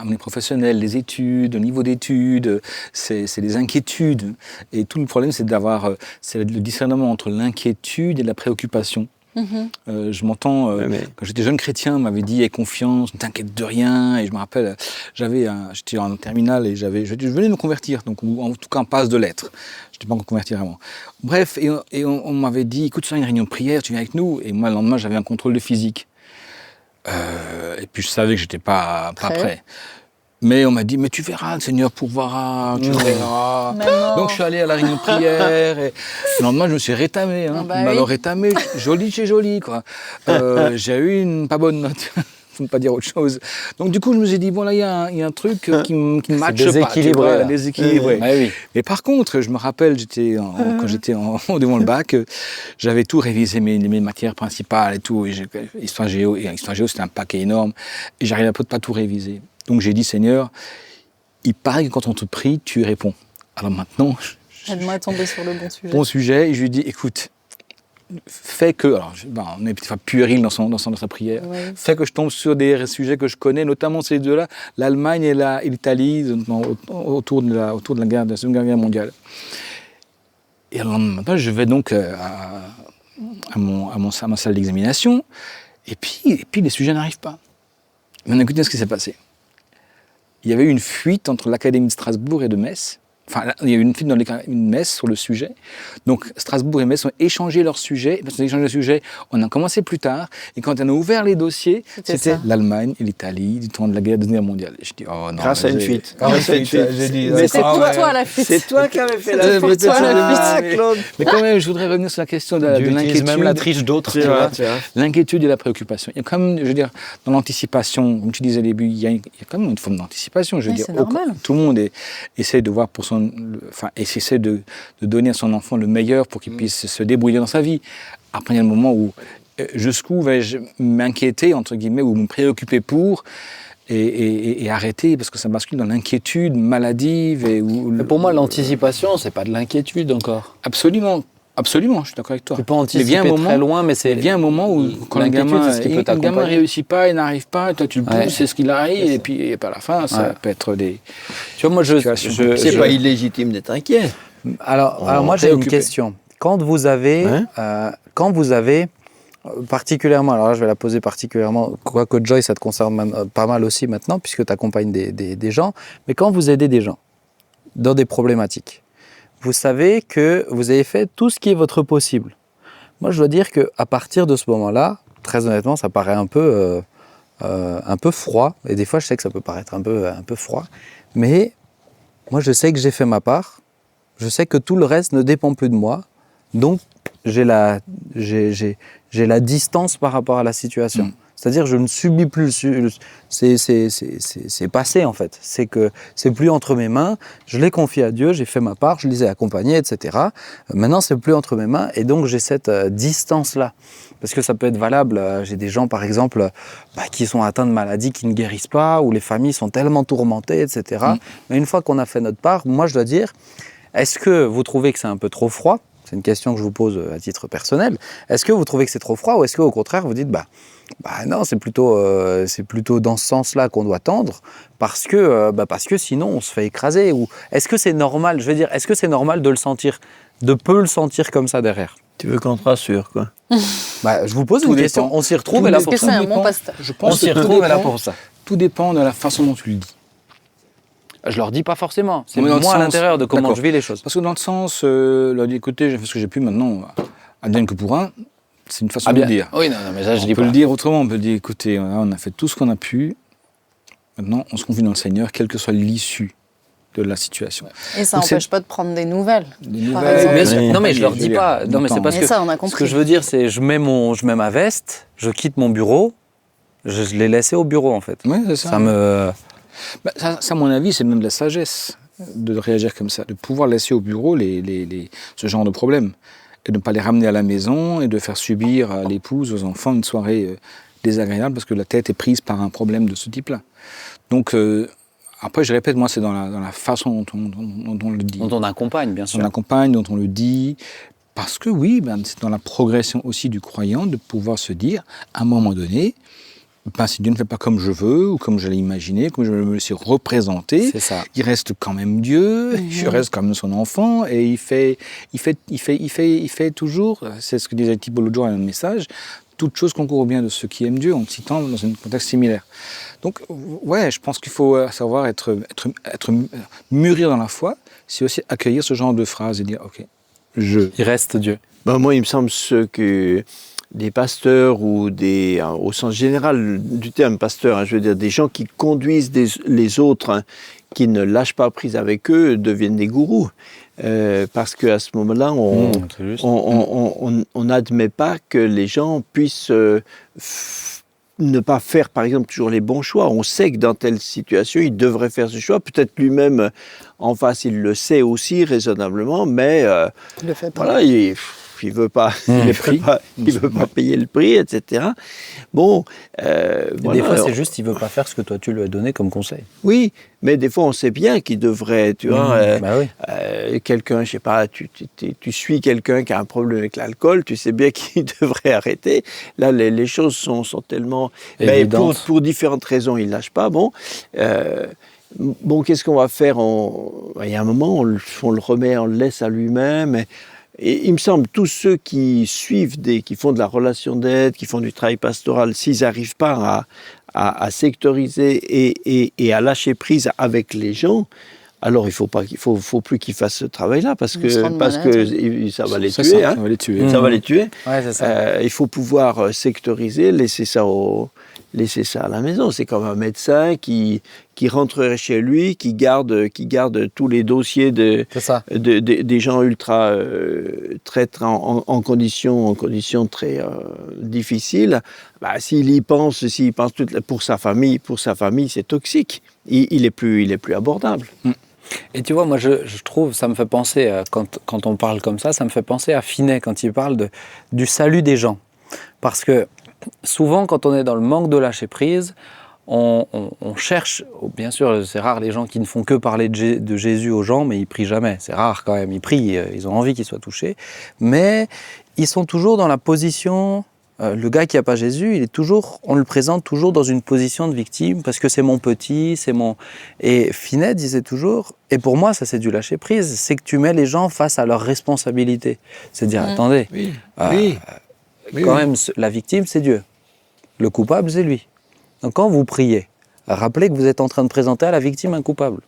les professionnels, les études, le niveau d'études, c'est des inquiétudes. Et tout le problème, c'est le discernement entre l'inquiétude et la préoccupation. Je m'entends, quand j'étais jeune chrétien, on m'avait dit « aie confiance, ne t'inquiète de rien ». Et je me rappelle, j'étais en terminale et je venais de me convertir, donc en tout cas en passe de lettres. Je n'étais pas encore converti vraiment. Bref, et on m'avait dit « écoute, ça, une réunion de prière, tu viens avec nous ». Et moi, le lendemain, j'avais un contrôle de physique. Et puis je savais que je n'étais pas prêt. Mais on m'a dit, mais tu verras, le Seigneur pourvoira, tu verras. Donc je suis allé à la réunion de prière et le lendemain je me suis rétamé. Alors rétamé, joli chez joli, quoi. J'ai eu une pas bonne note, pour ne pas dire autre chose. Donc du coup je me suis dit, bon là il y a un truc qui ne matche pas. Déséquilibré. Oui. Mais par contre, je me rappelle, quand j'étais devant le bac, j'avais tout révisé, mes matières principales et tout. Et histoire géo, c'était un paquet énorme. Et j'arrivais pas tout réviser. Donc j'ai dit, Seigneur, il paraît que quand on te prie, tu réponds. Alors maintenant... Aide-moi à tomber sur le bon sujet. Bon sujet, et je lui dis, écoute, fais que... Alors, on est peut-être puéril dans sa prière. Oui. Fais que je tombe sur des sujets que je connais, notamment ces deux-là, l'Allemagne et l'Italie, autour de la Seconde Guerre mondiale. Et alors maintenant, je vais donc à ma salle d'examination, et puis les sujets n'arrivent pas. Maintenant, écoutez ce qui s'est passé. Il y avait eu une fuite entre l'Académie de Strasbourg et de Metz. Enfin, il y a eu une fuite dans l'Académie de Metz sur le sujet. Donc, Strasbourg et Metz ont échangé leurs sujets. Parce qu'ils ont échangé leurs sujets, on a commencé plus tard. Et quand on a ouvert les dossiers, c'était l'Allemagne et l'Italie du temps de la Deuxième Guerre mondiale. Et je dis, oh non. Grâce à une fuite. J'ai dit, mais c'est pour toi la fuite. C'est toi qui avais fait la fuite. Claude. Mais quand même, je voudrais revenir sur la question de l'inquiétude. Même la triche d'autres. L'inquiétude et la préoccupation. Il y a quand même, je veux dire, dans l'anticipation, comme tu disais au début, il y a quand même une forme d'anticipation. Je veux dire, tout le monde essaie de voir pour essaie de donner à son enfant le meilleur pour qu'il puisse se débrouiller dans sa vie. Après, il y a un moment où jusqu'où vais-je m'inquiéter, entre guillemets, ou me préoccuper pour et arrêter, parce que ça bascule dans l'inquiétude maladive. Mais pour moi, l'anticipation, c'est pas de l'inquiétude encore. Absolument. Absolument, je suis d'accord avec toi. Tu peux anticiper très loin, mais c'est... Il vient un moment où, quand le gamin ne réussit pas, il n'arrive pas, toi tu le pousses, c'est ce qu'il arrive, et puis à la fin, ça peut être des... Tu vois, moi, c'est pas illégitime d'être inquiet. Alors moi, j'ai une question. Quand vous avez particulièrement, alors là, je vais la poser particulièrement, quoique Joy, ça te concerne pas mal aussi maintenant, puisque tu accompagnes des gens, mais quand vous aidez des gens dans des problématiques, vous savez que vous avez fait tout ce qui est votre possible. Moi, je dois dire qu'à partir de ce moment-là, très honnêtement, ça paraît un peu froid, et des fois, je sais que ça peut paraître un peu froid, mais moi, je sais que j'ai fait ma part, je sais que tout le reste ne dépend plus de moi, donc j'ai la distance par rapport à la situation. C'est-à-dire, je ne subis plus. C'est passé, en fait. C'est que c'est plus entre mes mains. Je l'ai confié à Dieu, j'ai fait ma part, je les ai accompagnés, etc. Maintenant, c'est plus entre mes mains. Et donc, j'ai cette distance-là. Parce que ça peut être valable. J'ai des gens, par exemple, qui sont atteints de maladies qui ne guérissent pas, où les familles sont tellement tourmentées, etc. Mais une fois qu'on a fait notre part, moi, je dois dire, est-ce que vous trouvez que c'est un peu trop froid ? C'est une question que je vous pose à titre personnel. Est-ce que vous trouvez que c'est trop froid ou est-ce qu'au contraire, vous dites, non, c'est plutôt dans ce sens-là qu'on doit tendre parce que sinon, on se fait écraser. Ou est-ce que c'est normal, est-ce que c'est normal de peu le sentir comme ça derrière ? Tu veux qu'on te rassure, quoi. Je vous pose une question. On s'y retrouve là pour ça. C'est un bon pasteur. Je pense on s'y retrouve là pour ça. Tout dépend de la façon dont tu le dis. Je leur dis pas forcément. C'est moi à l'intérieur de comment je vis les choses. Parce que dans le sens, leur dire écoutez, j'ai fait ce que j'ai pu maintenant, advienne que pourra, c'est une façon de le dire. Oui, non, mais ça, je dis pas. On peut le dire autrement, on peut dire écoutez, on a fait tout ce qu'on a pu, maintenant on se confie dans le Seigneur, quelle que soit l'issue de la situation. Et ça n'empêche pas de prendre des nouvelles. Bien sûr. Non, mais je leur dis pas. Non, mais c'est parce que ça, on a compris. Ce que je veux dire, c'est je mets ma veste, je quitte mon bureau, je l'ai laissé au bureau en fait. Oui, c'est ça. Ça, à mon avis, c'est même de la sagesse de réagir comme ça, de pouvoir laisser au bureau ce genre de problèmes et de ne pas les ramener à la maison et de faire subir à l'épouse, aux enfants une soirée désagréable parce que la tête est prise par un problème de ce type-là. Donc, après, je répète, moi, c'est dans la façon dont on le dit. Dont on accompagne, bien sûr. Dont on accompagne, dont on le dit. Parce que oui, c'est dans la progression aussi du croyant de pouvoir se dire, à un moment donné, si Dieu ne fait pas comme je veux, ou comme je l'ai imaginé, comme je me le suis représenté, il reste quand même Dieu, je reste quand même son enfant, et il fait toujours, c'est ce que disait Thibault l'autre jour dans un message, toute chose concourt au bien de ceux qui aiment Dieu, en citant dans un contexte similaire. Donc, ouais, je pense qu'il faut savoir mûrir dans la foi, c'est aussi accueillir ce genre de phrases et dire, ok, il reste Dieu. Moi, il me semble que des pasteurs ou au sens général du terme pasteur, je veux dire des gens qui conduisent les autres, qui ne lâchent pas prise avec eux, deviennent des gourous. Parce qu'à ce moment-là, on n'admet pas que les gens puissent ne pas faire, par exemple, toujours les bons choix. On sait que dans telle situation, il devrait faire ce choix. Peut-être lui-même, en face, il le sait aussi raisonnablement, mais il le fait pas. Voilà, il veut pas, il veut pas payer le prix, etc. Bon, des fois, c'est juste, il veut pas faire ce que toi tu lui as donné comme conseil. Oui, mais des fois, on sait bien qu'il devrait, tu vois, quelqu'un, je sais pas, tu suis quelqu'un qui a un problème avec l'alcool, tu sais bien qu'il devrait arrêter. Là, les choses sont tellement, mais pour différentes raisons, il lâche pas. Bon, qu'est-ce qu'on va faire ? Il y a un moment, on le remet, on le laisse à lui-même. Et il me semble, tous ceux qui suivent, qui font de la relation d'aide, qui font du travail pastoral, s'ils n'arrivent pas à sectoriser et à lâcher prise avec les gens, alors il faut plus qu'ils fassent ce travail-là parce que ça va les tuer. Ça va les tuer. Ça va les tuer. Ouais, c'est ça. Il faut pouvoir sectoriser, laisser ça à la maison. C'est comme un médecin qui rentrerait chez lui, qui garde tous les dossiers des gens ultra très en conditions très difficiles. S'il y pense, pour sa famille, c'est toxique. Il est plus abordable. Et tu vois, moi, je trouve, ça me fait penser, quand on parle comme ça me fait penser à Finet, quand il parle du salut des gens. Parce que souvent, quand on est dans le manque de lâcher prise, on cherche, bien sûr, c'est rare les gens qui ne font que parler de Jésus aux gens, mais ils prient jamais. C'est rare quand même, ils prient, ils ont envie qu'ils soient touchés. Mais ils sont toujours dans la position, le gars qui n'a pas Jésus, on le présente toujours dans une position de victime, parce que c'est mon petit, c'est mon... Et Finet disait toujours, et pour moi ça c'est du lâcher prise, c'est que tu mets les gens face à leurs responsabilités. C'est dire, attendez, quand même, la victime c'est Dieu, le coupable c'est lui. Donc quand vous priez, rappelez que vous êtes en train de présenter à la victime un coupable.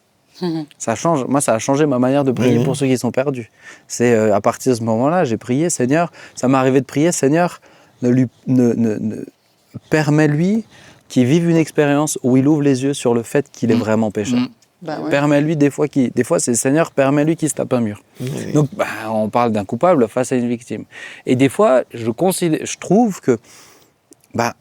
Ça change. Moi, ça a changé ma manière de prier pour ceux qui sont perdus. C'est à partir de ce moment-là, j'ai prié, Seigneur, ça m'est arrivé de prier, Seigneur, permets-lui qu'il vive une expérience où il ouvre les yeux sur le fait qu'il est vraiment pécheur. Permets-lui, des fois c'est Seigneur, permets-lui qu'il se tape un mur. Donc, on parle d'un coupable face à une victime. Et des fois, je trouve que,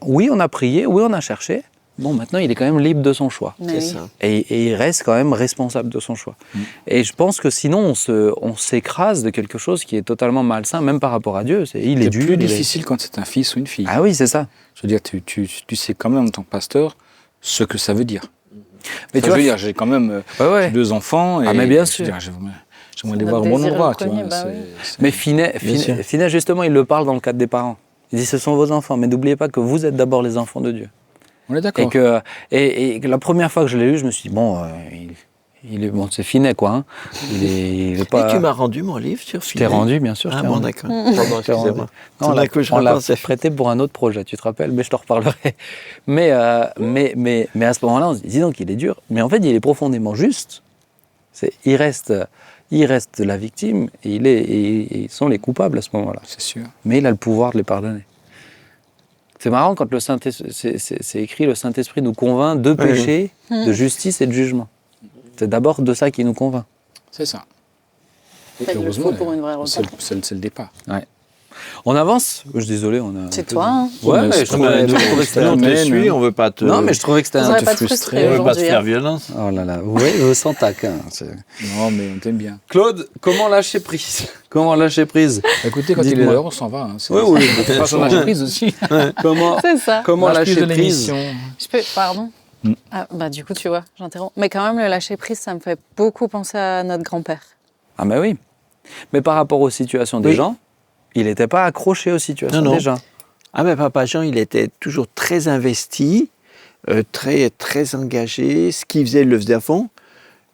oui, on a prié, oui, on a cherché. Bon, maintenant, il est quand même libre de son choix. C'est ça. Et il reste quand même responsable de son choix. Et je pense que sinon, on s'écrase de quelque chose qui est totalement malsain, même par rapport à Dieu. Il est dur. C'est plus difficile quand c'est un fils ou une fille. Ah oui, c'est ça. Je veux dire, tu sais quand même, en tant que pasteur, ce que ça veut dire. Mais je veux dire, j'ai quand même j'ai 2 enfants. Et, mais bien sûr. J'aimerais les voir au bon endroit. Mais Finet, justement, il le parle dans le cadre des parents. Il dit, ce sont vos enfants, mais n'oubliez pas que vous êtes d'abord les enfants de Dieu. On est d'accord. Et que la première fois que je l'ai lu, je me suis dit, c'est Finet, quoi. Hein. Il est pas... Et tu m'as rendu mon livre sur Finet. Je t'ai rendu, bien sûr. Ah bon, d'accord. Pardon, excusez-moi. On l'a prêté pour un autre projet, tu te rappelles, mais je te reparlerai. Mais à ce moment-là, on se dit, dis donc, il est dur. Mais en fait, il est profondément juste. Il reste la victime et ils sont les coupables à ce moment-là. C'est sûr. Mais il a le pouvoir de les pardonner. C'est marrant quand c'est écrit, le Saint-Esprit nous convainc de péché, de justice et de jugement. C'est d'abord de ça qu'il nous convainc. C'est ça. Et heureusement, pour une vraie c'est le départ. Ouais. On avance. Je suis désolé, C'est toi. Hein. Ouais, mais je trouvais que c'était on te suit, on veut pas te. Non, mais je trouvais que c'était un peu frustré. On veut pas te faire violence. Oh là là. Oui, sans taquin. Non, mais on t'aime bien. Claude, comment lâcher prise? Comment lâcher prise? Écoutez, quand il est l'heure, on s'en va. Hein. Oui. Façon lâcher prise aussi. C'est ça. Comment lâcher prise? Je peux. Pardon. Du coup, tu vois, j'interromps. Mais quand même, le lâcher prise, ça me fait beaucoup penser à notre grand-père. Ah, mais oui. Mais par rapport aux situations des gens, il n'était pas accroché aux situations des gens. Ah ben Papa Jean, il était toujours très investi, très, très engagé. Ce qu'il faisait, il le faisait à fond.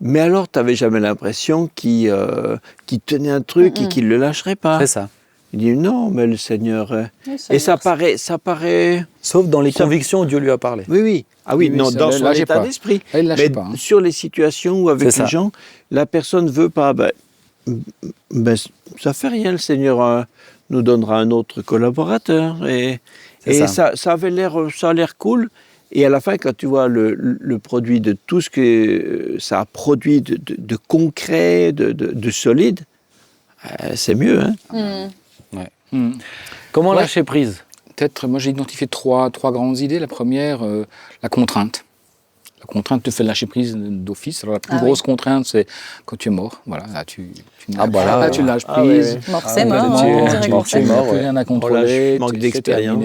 Mais alors, tu n'avais jamais l'impression qu'il tenait un truc et qu'il ne le lâcherait pas. C'est ça. Il dit non, mais le Seigneur... Et ça paraît... Sauf dans les convictions où Dieu lui a parlé. Oui. Ah oui, non, dans son état d'esprit. Il lâchait mais pas. Hein. Sur les situations où avec les gens, la personne ne veut pas... ça fait rien, le Seigneur nous donnera un autre collaborateur. Et ça a l'air cool. Et à la fin, quand tu vois le produit de tout ce que ça a produit de concret, de solide, c'est mieux. Hein. Comment lâcher prise? Peut-être, moi j'ai identifié trois grandes idées. La première, la contrainte. La contrainte te fait lâcher prise d'office. Alors la plus grosse contrainte, c'est quand tu es mort. Voilà, là tu lâches prise. Mort, c'est mort. Tu n'as plus rien à contrôler. Manque d'expérience.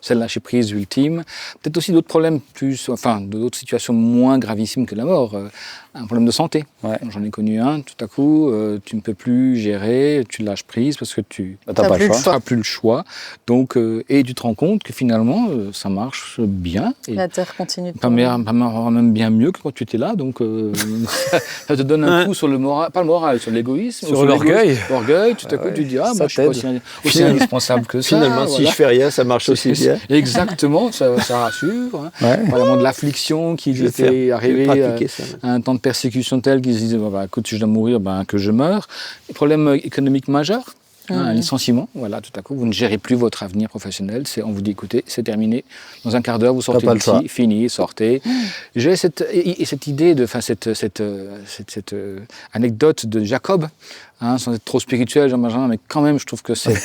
C'est le lâcher prise ultime. Peut-être aussi d'autres problèmes d'autres situations moins gravissimes que la mort. Un problème de santé. J'en ai connu un. Tout à coup, tu ne peux plus gérer. Tu lâches prise parce que tu n'as plus le choix. Donc, et tu te rends compte que finalement, ça marche bien. Et la terre continue de tourner. Même bien mieux que quand tu étais là, donc ça te donne un coup sur le moral, pas le moral, sur l'égoïsme, sur l'orgueil. L'orgueil, tout à coup tu dis moi je suis pas aussi indispensable que ça. Finalement, si je fais rien, ça marche aussi bien. Exactement, ça rassure. Hein. Vraiment de l'affliction qui était arrivée à un temps de persécution tel qu'ils se disaient écoute, si je dois mourir, que je meurs. Problème économique majeur. Un licenciement, voilà, tout à coup, vous ne gérez plus votre avenir professionnel. On vous dit, écoutez, c'est terminé. Dans un quart d'heure, vous sortez d'ici, fini, sortez. J'ai cette idée, cette anecdote de Jacob, sans être trop spirituel, Jean-Benjamin, mais quand même, je trouve que c'est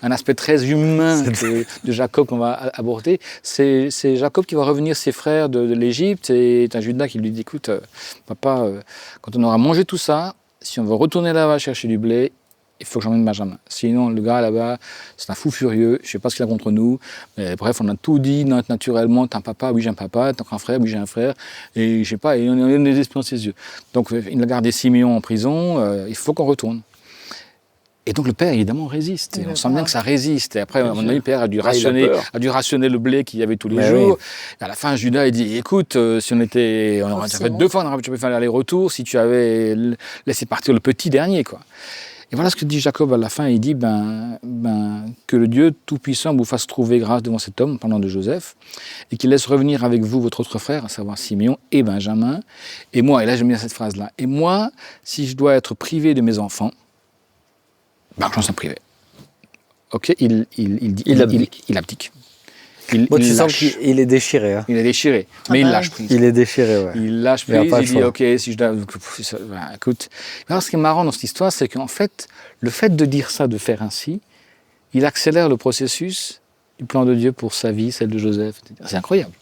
un aspect très humain de Jacob qu'on va aborder. C'est Jacob qui va revenir ses frères de l'Égypte, et un Judas qui lui dit, écoute, papa, quand on aura mangé tout ça, si on veut retourner là-bas chercher du blé, il faut que j'emmène Benjamin. Sinon, le gars là-bas, c'est un fou furieux, je ne sais pas ce qu'il a contre nous. Mais bref, on a tout dit naturellement. T'as un papa, oui j'ai un papa. T'as un frère, oui j'ai un frère. Et je sais pas, et on a des esprits dans ses yeux. Donc il a gardé Siméon en prison, il faut qu'on retourne. Et donc le père, évidemment, résiste. Et on sent bien que ça résiste. Et après, à mon avis, le père a dû rationner le blé qu'il y avait tous les jours. Oui. Et à la fin, Judas, il dit, écoute, si on aurait fait 2 fois, on aurait pu faire l'aller-retour si tu avais laissé partir le petit dernier, quoi. Et voilà ce que dit Jacob à la fin. Il dit, que le Dieu Tout-Puissant vous fasse trouver grâce devant cet homme, parlant de Joseph, et qu'il laisse revenir avec vous votre autre frère, à savoir Siméon et Benjamin. Et moi, et là j'aime bien cette phrase-là, et moi, si je dois être privé de mes enfants, j'en suis privé. Ok, il abdique. Tu sens qu'il est déchiré. Hein. Il est déchiré, mais il lâche prise. Il est déchiré, ouais. Il lâche prise, il dit, ok, si je dois... écoute. Alors, ce qui est marrant dans cette histoire, c'est qu'en fait, le fait de dire ça, de faire ainsi, il accélère le processus du plan de Dieu pour sa vie, celle de Joseph, etc. C'est incroyable.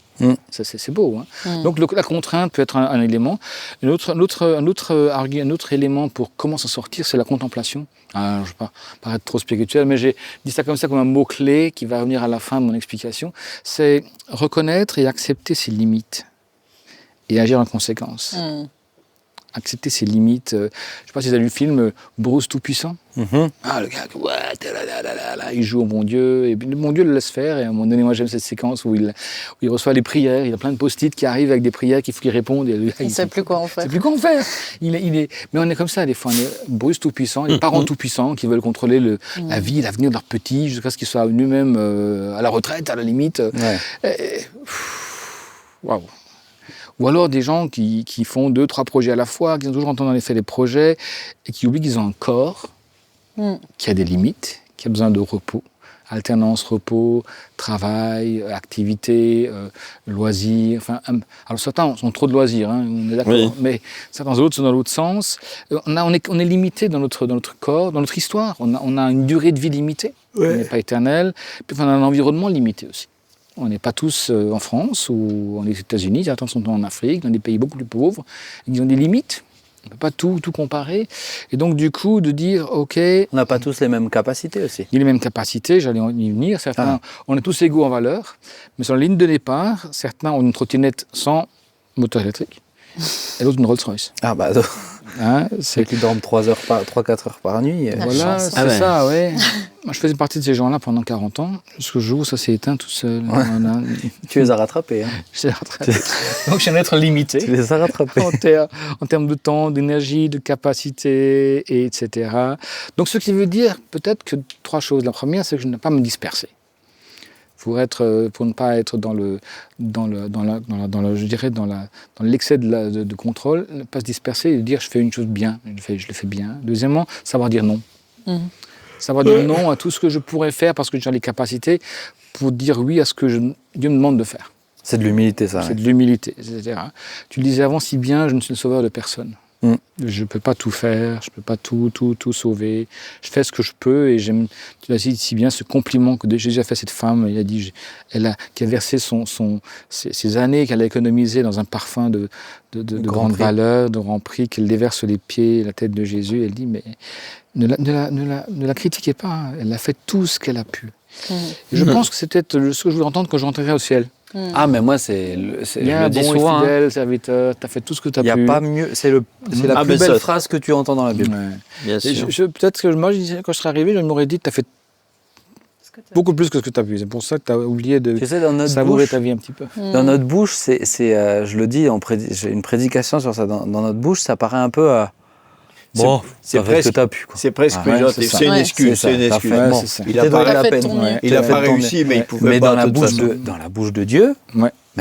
C'est beau. Hein. Donc la contrainte peut être un élément. Un autre élément pour comment s'en sortir, c'est la contemplation. Alors, je ne vais pas paraître trop spirituel, mais j'ai dit ça comme un mot-clé qui va venir à la fin de mon explication. C'est reconnaître et accepter ses limites et agir en conséquence. Accepter ses limites. Je ne sais pas si vous avez vu le film Bruce Tout-Puissant. Le gars, il joue au bon Dieu, et le bon Dieu le laisse faire, et à un moment donné, moi j'aime cette séquence où il reçoit les prières, il a plein de post-it qui arrivent avec des prières qu'il faut qu'il réponde. Et il ne sait plus quoi en faire. Mais on est comme ça des fois, on est Bruce Tout-Puissant, les parents Tout-Puissants qui veulent contrôler la vie, l'avenir de leur petit, jusqu'à ce qu'ils soient lui-même à la retraite, à la limite. Waouh. Ou alors des gens qui font 2-3 projets à la fois, qui sont toujours en train de faire des projets, et qui oublient qu'ils ont un corps qui a des limites, qui a besoin de repos. Alternance, repos, travail, activité, loisirs. Alors certains ont trop de loisirs, hein, on est d'accord, mais certains autres sont dans l'autre sens. On est limité dans notre corps, dans notre histoire. On a une durée de vie limitée, on n'est pas éternel. Puis on a un environnement limité aussi. On n'est pas tous en France ou aux États-Unis, certains sont en Afrique, dans des pays beaucoup plus pauvres, ils ont des limites. On ne peut pas tout comparer. Et donc, du coup, de dire, OK... On n'a pas tous les mêmes capacités aussi. Il y a les mêmes capacités, j'allais y venir. Certains, on est tous égaux en valeur, mais sur la ligne de départ, certains ont une trottinette sans moteur électrique et d'autres une Rolls-Royce. Ceux qui dorment 3-4 heures par nuit. Voilà, c'est ça, ouais. Moi, je faisais partie de ces gens-là pendant 40 ans, jusqu'au jour où ça s'est éteint tout seul. Tu les as rattrapés. Hein. Je les ai rattrapés. Donc, j'aime être limité. Tu les as rattrapés. En termes de temps, d'énergie, de capacité, etc. Donc, ce qui veut dire peut-être que 3 choses. La première, c'est que je n'ai pas à me disperser. Pour ne pas être dans l'excès de contrôle, ne pas se disperser et dire je fais une chose bien, je le fais bien. Deuxièmement, savoir dire non. Savoir dire non à tout ce que je pourrais faire parce que j'ai les capacités pour dire oui à ce que Dieu me demande de faire. C'est de l'humilité, ça. C'est de l'humilité, etc. Tu le disais avant si bien, je ne suis le sauveur de personne. Je ne peux pas tout faire, je ne peux pas tout sauver. Je fais ce que je peux et j'aime, tu l'as dit si bien, ce compliment que Jésus a fait à cette femme. Il a dit qui a versé ses années qu'elle a économisées dans un parfum de grande valeur, de grand prix, qu'elle déverse les pieds et la tête de Jésus. Elle dit, mais ne la critiquez pas, hein. Elle a fait tout ce qu'elle a pu. Et je pense que c'est peut-être ce que je voulais entendre quand je rentrerai au ciel. Mais moi, je le dis bon souvent. Fidèle, serviteur, tu as fait tout ce que tu as pu. Il n'y a pas mieux. C'est la plus belle phrase que tu entends dans la Bible. Bien sûr. Peut-être que moi, quand je serais arrivé, je m'aurais dit tu as fait beaucoup plus que ce que tu as pu. C'est pour ça que tu as oublié de savourer ta vie un petit peu. Dans notre bouche, je le dis, j'ai une prédication sur ça. Dans notre bouche, ça paraît un peu... c'est presque ce que tu as pu. C'est presque c'est une excuse. Il n'a pas la peine. Il n'a pas réussi, mais il pouvait pas. Dans la bouche de Dieu,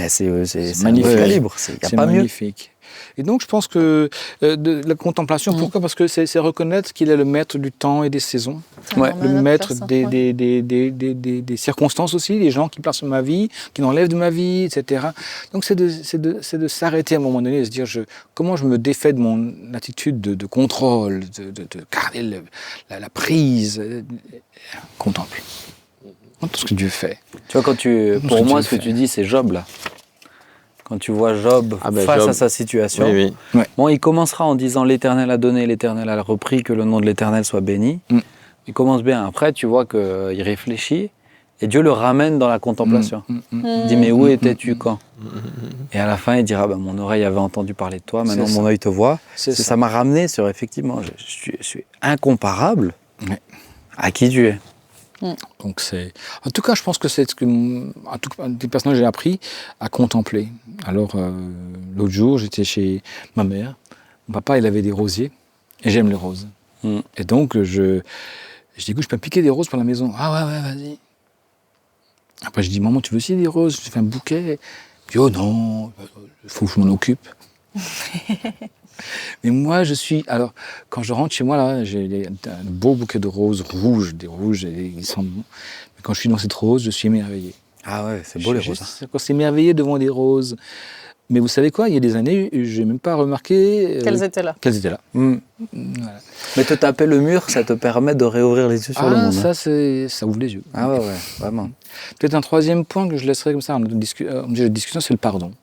c'est magnifique. Calibre. Il n'y a pas magnifique. Et donc, je pense que la contemplation, pourquoi ? Parce que c'est reconnaître qu'il est le maître du temps et des saisons, le maître des circonstances aussi, des gens qui placent ma vie, qui m'enlèvent de ma vie, etc. Donc, c'est de s'arrêter à un moment donné et se dire comment je me défais de mon attitude de contrôle, de garder la prise. Contemple. Tout ce que Dieu fait. Tu vois, pour moi, ce que tu dis, c'est Job, là. Quand tu vois Job face Job. à sa situation. Oui, oui. Bon, il commencera en disant l'Éternel a donné, l'Éternel a repris, que le nom de l'Éternel soit béni. Il commence bien. Après, tu vois qu'il réfléchit et Dieu le ramène dans la contemplation. Il dit, mais où étais-tu quand? Et à la fin, il dira, mon oreille avait entendu parler de toi, maintenant mon œil te voit. Ça m'a ramené sur, effectivement, je suis incomparable à qui tu es. Donc en tout cas, je pense que c'est ce que, en tout cas, des personnages j'ai appris à contempler. Alors, l'autre jour, j'étais chez ma mère. Mon papa, il avait des rosiers et j'aime les roses. Et donc, je dis, écoute, je peux piquer des roses pour la maison. Ah ouais, vas-y. Après, je dis, maman, tu veux aussi des roses? Je te fais un bouquet. Puis, oh non, il faut que je m'en occupe. Mais moi, alors, quand je rentre chez moi, là, j'ai un beau bouquet de roses rouges, ils sentent bon. Mais quand je suis dans cette rose, je suis émerveillé. Ah ouais, c'est beau les roses. Quand c'est émerveillé devant des roses. Mais vous savez quoi, il y a des années, je n'ai même pas remarqué qu'elles étaient là. Voilà. Mais te taper le mur, ça te permet de réouvrir les yeux sur le monde. Ça ouvre les yeux. Ah ouais, vraiment. Peut-être un troisième point que je laisserai comme ça en discussion, c'est le pardon.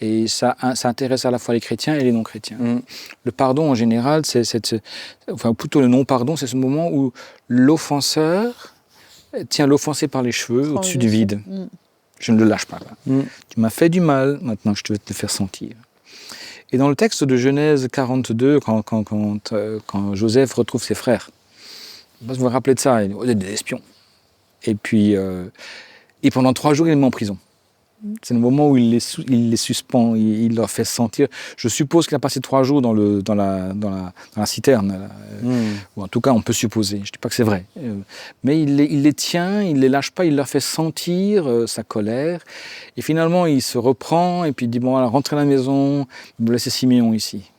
Et ça intéresse à la fois les chrétiens et les non-chrétiens. Le pardon, en général, plutôt le non-pardon, c'est ce moment où l'offenseur tient l'offensé par les cheveux au-dessus du vide. Je ne le lâche pas. Tu m'as fait du mal, maintenant je te vais te le faire sentir. Et dans le texte de Genèse 42, quand Joseph retrouve ses frères, vous vous rappelez de ça, il dit, des espions. Et puis, et pendant 3 jours, il les met en prison. C'est le moment où il les suspend, il leur fait sentir. Je suppose qu'il a passé 3 jours dans la citerne. Ou en tout cas, on peut supposer. Je ne dis pas que c'est vrai. Mais il les tient, il ne les lâche pas, il leur fait sentir sa colère. Et finalement, il se reprend et puis il dit, bon, alors, rentrez à la maison, vous laissez Siméon ici.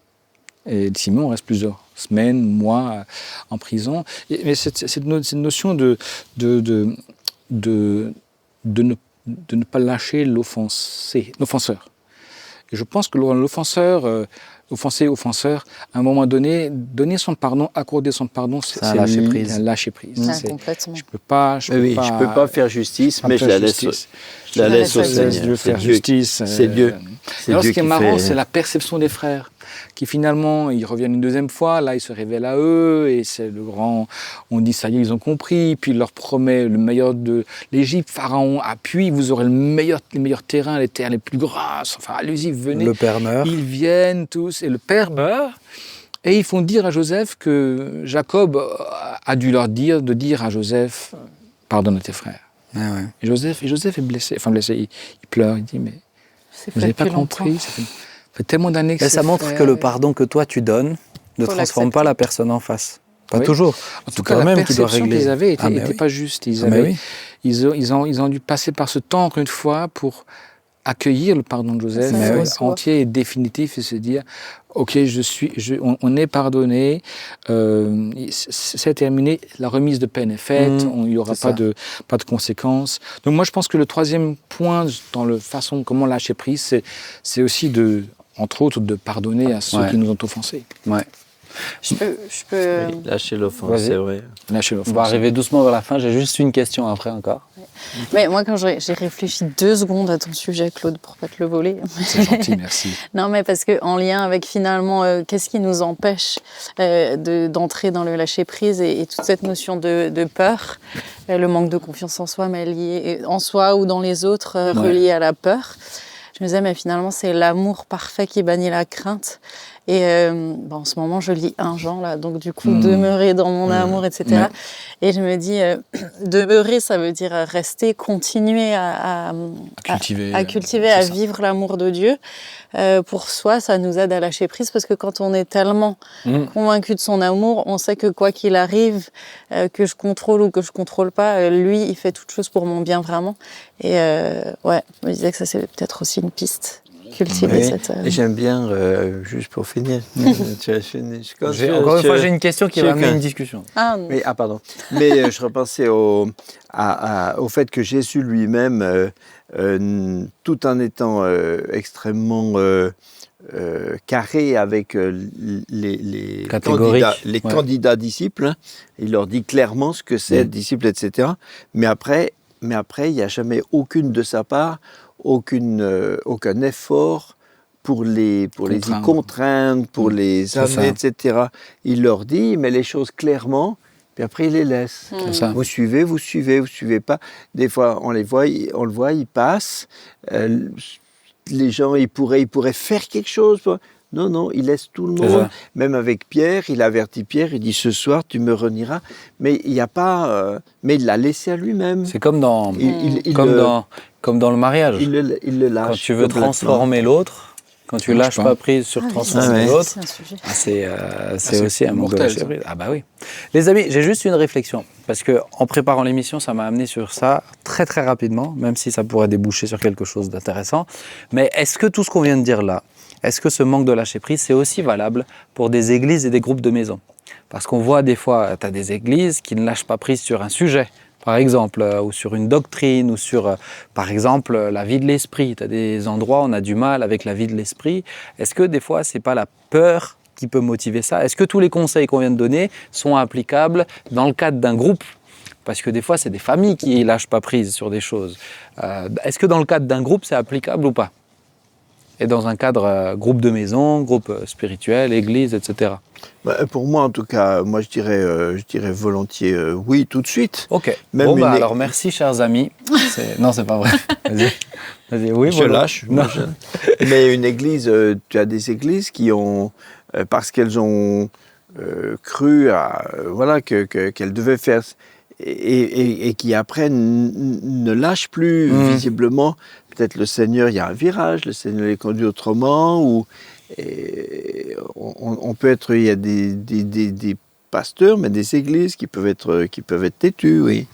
Et Siméon reste plusieurs semaines, mois en prison. Mais cette notion de ne pas lâcher l'offenseur. Et je pense que l'offenseur, offenseur, à un moment donné, donner son pardon, accorder son pardon, c'est un lâcher prise. Complètement. Je peux pas faire justice, mais je la laisse au Seigneur. Dieu faire justice. C'est Dieu. Alors, ce qui est marrant, c'est la perception des frères, qui finalement, ils reviennent une deuxième fois, là, ils se révèlent à eux, et c'est le grand, on dit, ça y est, ils ont compris, puis il leur promet le meilleur de l'Égypte, Pharaon appuie, vous aurez les meilleurs terrains, les terres les plus grasses, enfin, allez-y, venez. Le père meurt. Ils viennent tous, et le père meurt, et ils font dire à Joseph que Jacob a dû leur dire, de dire à Joseph, pardonne à tes frères. Ah ouais. Et Joseph est blessé, il pleure, il dit, mais vous n'avez pas compris, ça fait tellement d'années que ça montre que le pardon que toi tu donnes ne transforme pas la personne en face. Pas toujours. En tout cas, la perception qu'ils avaient n'était pas juste. Ils ont dû passer par ce temps, encore une fois, pour accueillir le pardon de Joseph entier et définitif et se dire, ok, on est pardonné, c'est terminé, la remise de peine est faite, il n'y aura pas de conséquences. Donc moi, je pense que le troisième point dans la façon comment lâcher prise, c'est aussi entre autres, de pardonner à ceux qui nous ont offensés. Ouais. Je peux... Lâcher l'offense, c'est vrai. Lâcher l'offense. On va arriver doucement vers la fin. J'ai juste une question après encore. Mais moi, quand j'ai réfléchi 2 secondes à ton sujet, Claude, pour pas te le voler. C'est gentil, merci. Non, mais parce qu'en lien avec finalement, qu'est-ce qui nous empêche d'entrer dans le lâcher-prise et toute cette notion de peur, le manque de confiance en soi, mais lié en soi ou dans les autres, relié à la peur. Je me disais, mais finalement, c'est l'amour parfait qui bannit la crainte. Et en ce moment, je lis 1 Jean, là, donc du coup, demeurer dans mon amour, etc. Ouais. Et je me dis, demeurer, ça veut dire rester, continuer à cultiver, à vivre l'amour de Dieu. Pour soi, ça nous aide à lâcher prise, parce que quand on est tellement convaincu de son amour, on sait que quoi qu'il arrive, que je contrôle ou que je contrôle pas, lui, il fait toute chose pour mon bien, vraiment. Et je me disais que ça, c'est peut-être aussi une piste. Cultiver cette... Et j'aime bien, juste pour finir, tu as fini. Encore une fois, j'ai une question qui va amener une discussion. Pardon. Mais je repensais au fait que Jésus lui-même, tout en étant extrêmement carré avec les candidats disciples, il leur dit clairement ce que c'est être disciple, etc. Mais après, il n'y a jamais aucune de sa part aucun effort pour les y contraindre, pour les amener, etc. Il leur dit, mais les choses clairement, puis après il les laisse. Vous suivez, vous suivez pas. Des fois, on le voit, ils passent. Les gens, ils pourraient faire quelque chose. Non, il laisse tout le monde. Même avec Pierre, il avertit Pierre, il dit ce soir tu me renieras. Mais il n'y a pas. Mais il l'a laissé à lui-même. C'est comme dans le mariage. Il le lâche. Quand tu veux transformer l'autre, quand tu lâches pas prise sur transformer l'autre, c'est aussi un manque de lâcher prise. Ah bah oui. Les amis, j'ai juste une réflexion. Parce qu'en préparant l'émission, ça m'a amené sur ça très très rapidement, même si ça pourrait déboucher sur quelque chose d'intéressant. Mais est-ce que tout ce qu'on vient de dire là, est-ce que ce manque de lâcher prise, c'est aussi valable pour des églises et des groupes de maisons? Parce qu'on voit des fois, tu as des églises qui ne lâchent pas prise sur un sujet, par exemple, ou sur une doctrine, ou sur, par exemple, la vie de l'esprit. Tu as des endroits où on a du mal avec la vie de l'esprit. Est-ce que des fois, ce n'est pas la peur qui peut motiver ça? Est-ce que tous les conseils qu'on vient de donner sont applicables dans le cadre d'un groupe? Parce que des fois, c'est des familles qui ne lâchent pas prise sur des choses. Est-ce que dans le cadre d'un groupe, c'est applicable ou pas? Et dans un cadre groupe de maison, groupe spirituel, église, etc. Pour moi, en tout cas, je dirais volontiers oui, tout de suite. Ok. Même alors merci, chers amis. Non, c'est pas vrai. Vas-y, oui, je lâche. Mais une église, tu as des églises qui ont, parce qu'elles ont cru qu'elles devaient faire, et qui après ne lâchent plus visiblement. Peut-être le Seigneur, il y a un virage, le Seigneur les conduit autrement, ou on peut être, il y a des pasteurs, mais des églises qui peuvent être têtus, oui.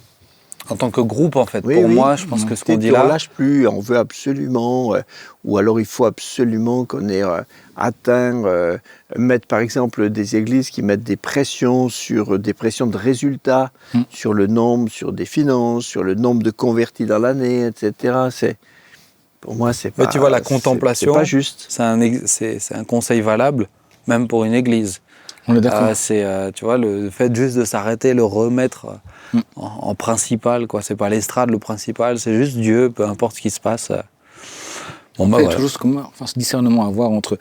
En tant que groupe, en fait, moi, je pense que ce qu'on dit là... On ne lâche plus, on veut absolument, ou alors il faut absolument qu'on ait atteint, mettre par exemple des églises qui mettent des pressions de résultats, sur le nombre, sur des finances, sur le nombre de convertis dans l'année, etc. Pour moi, c'est pas... Mais tu vois, la contemplation, c'est pas juste. C'est un conseil valable, même pour une église. On est d'accord. Tu vois, le fait juste de s'arrêter, le remettre en principal, quoi. C'est pas l'estrade le principal, c'est juste Dieu, peu importe ce qui se passe. Il y a toujours ce discernement à avoir entre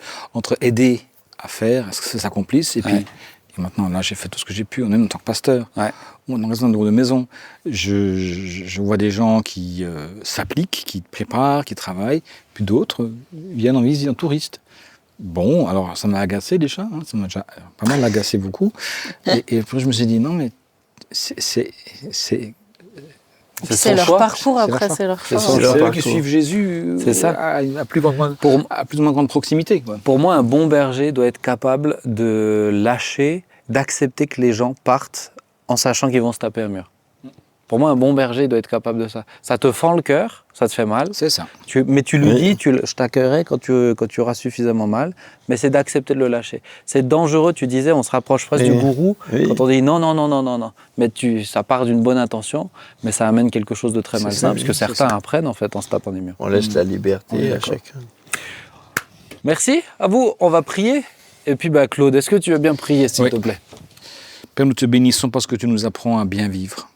aider à faire, à ce que ça s'accomplisse, et puis maintenant, là, j'ai fait tout ce que j'ai pu, même en tant que pasteur. Ou dans un de maison, je vois des gens qui s'appliquent, qui préparent, qui travaillent, puis d'autres viennent en visite, en touriste. Bon, alors ça m'a agacé déjà, ça m'a déjà pas mal agacé beaucoup. Et après, je me suis dit, non, mais c'est leur parcours, après, c'est leur choix. C'est eux qui suivent Jésus à plus ou moins grande proximité. Quoi. Pour moi, un bon berger doit être capable de lâcher, d'accepter que les gens partent en sachant qu'ils vont se taper un mur. Pour moi, un bon berger doit être capable de ça. Ça te fend le cœur, ça te fait mal. C'est ça. Mais tu lui dis, je t'accueillerai quand tu auras suffisamment mal, mais c'est d'accepter de le lâcher. C'est dangereux, tu disais, on se rapproche presque du gourou quand on dit non. Mais ça part d'une bonne intention, mais ça amène quelque chose de très malsain, parce que certains apprennent en fait en se tapant des murs. On laisse la liberté à chacun. Merci, à vous, on va prier. Et puis Claude, est-ce que tu veux bien prier, s'il te plaît? Père, nous te bénissons parce que tu nous apprends à bien vivre.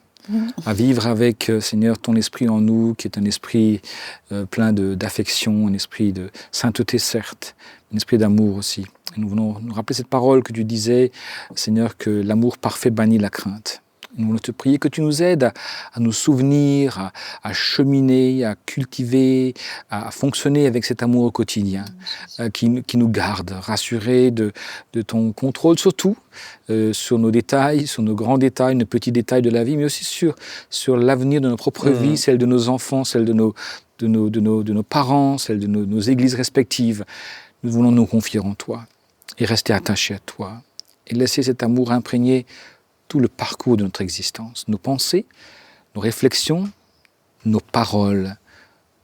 À vivre avec, Seigneur, ton esprit en nous, qui est un esprit plein d'affection, un esprit de sainteté, certes, un esprit d'amour aussi. Et nous voulons nous rappeler cette parole que tu disais, Seigneur, que l'amour parfait bannit la crainte. Nous voulons te prier que tu nous aides à nous souvenir, à cheminer, à cultiver, à fonctionner avec cet amour au quotidien, qui nous garde, rassurés de ton contrôle, surtout sur nos détails, sur nos grands détails, nos petits détails de la vie, mais aussi sur l'avenir de nos propres vies, celle de nos enfants, celle de nos parents, celle de nos églises respectives. Nous voulons nous confier en toi et rester attachés à toi et laisser cet amour imprégner tout le parcours de notre existence, nos pensées, nos réflexions, nos paroles,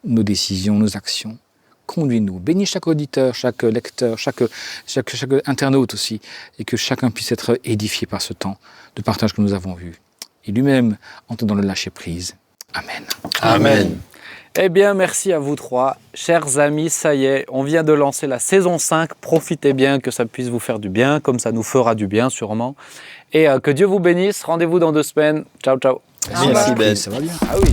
nos décisions, nos actions. Conduis-nous, bénis chaque auditeur, chaque lecteur, chaque internaute aussi, et que chacun puisse être édifié par ce temps de partage que nous avons eu. Et lui-même entre dans le lâcher-prise. Amen. Amen. Eh bien, merci à vous trois. Chers amis, ça y est, on vient de lancer la saison 5. Profitez bien, que ça puisse vous faire du bien, comme ça nous fera du bien sûrement. Et que Dieu vous bénisse. Rendez-vous dans 2 semaines. Ciao, ciao. Merci Ben. Ça va bien. Ah oui.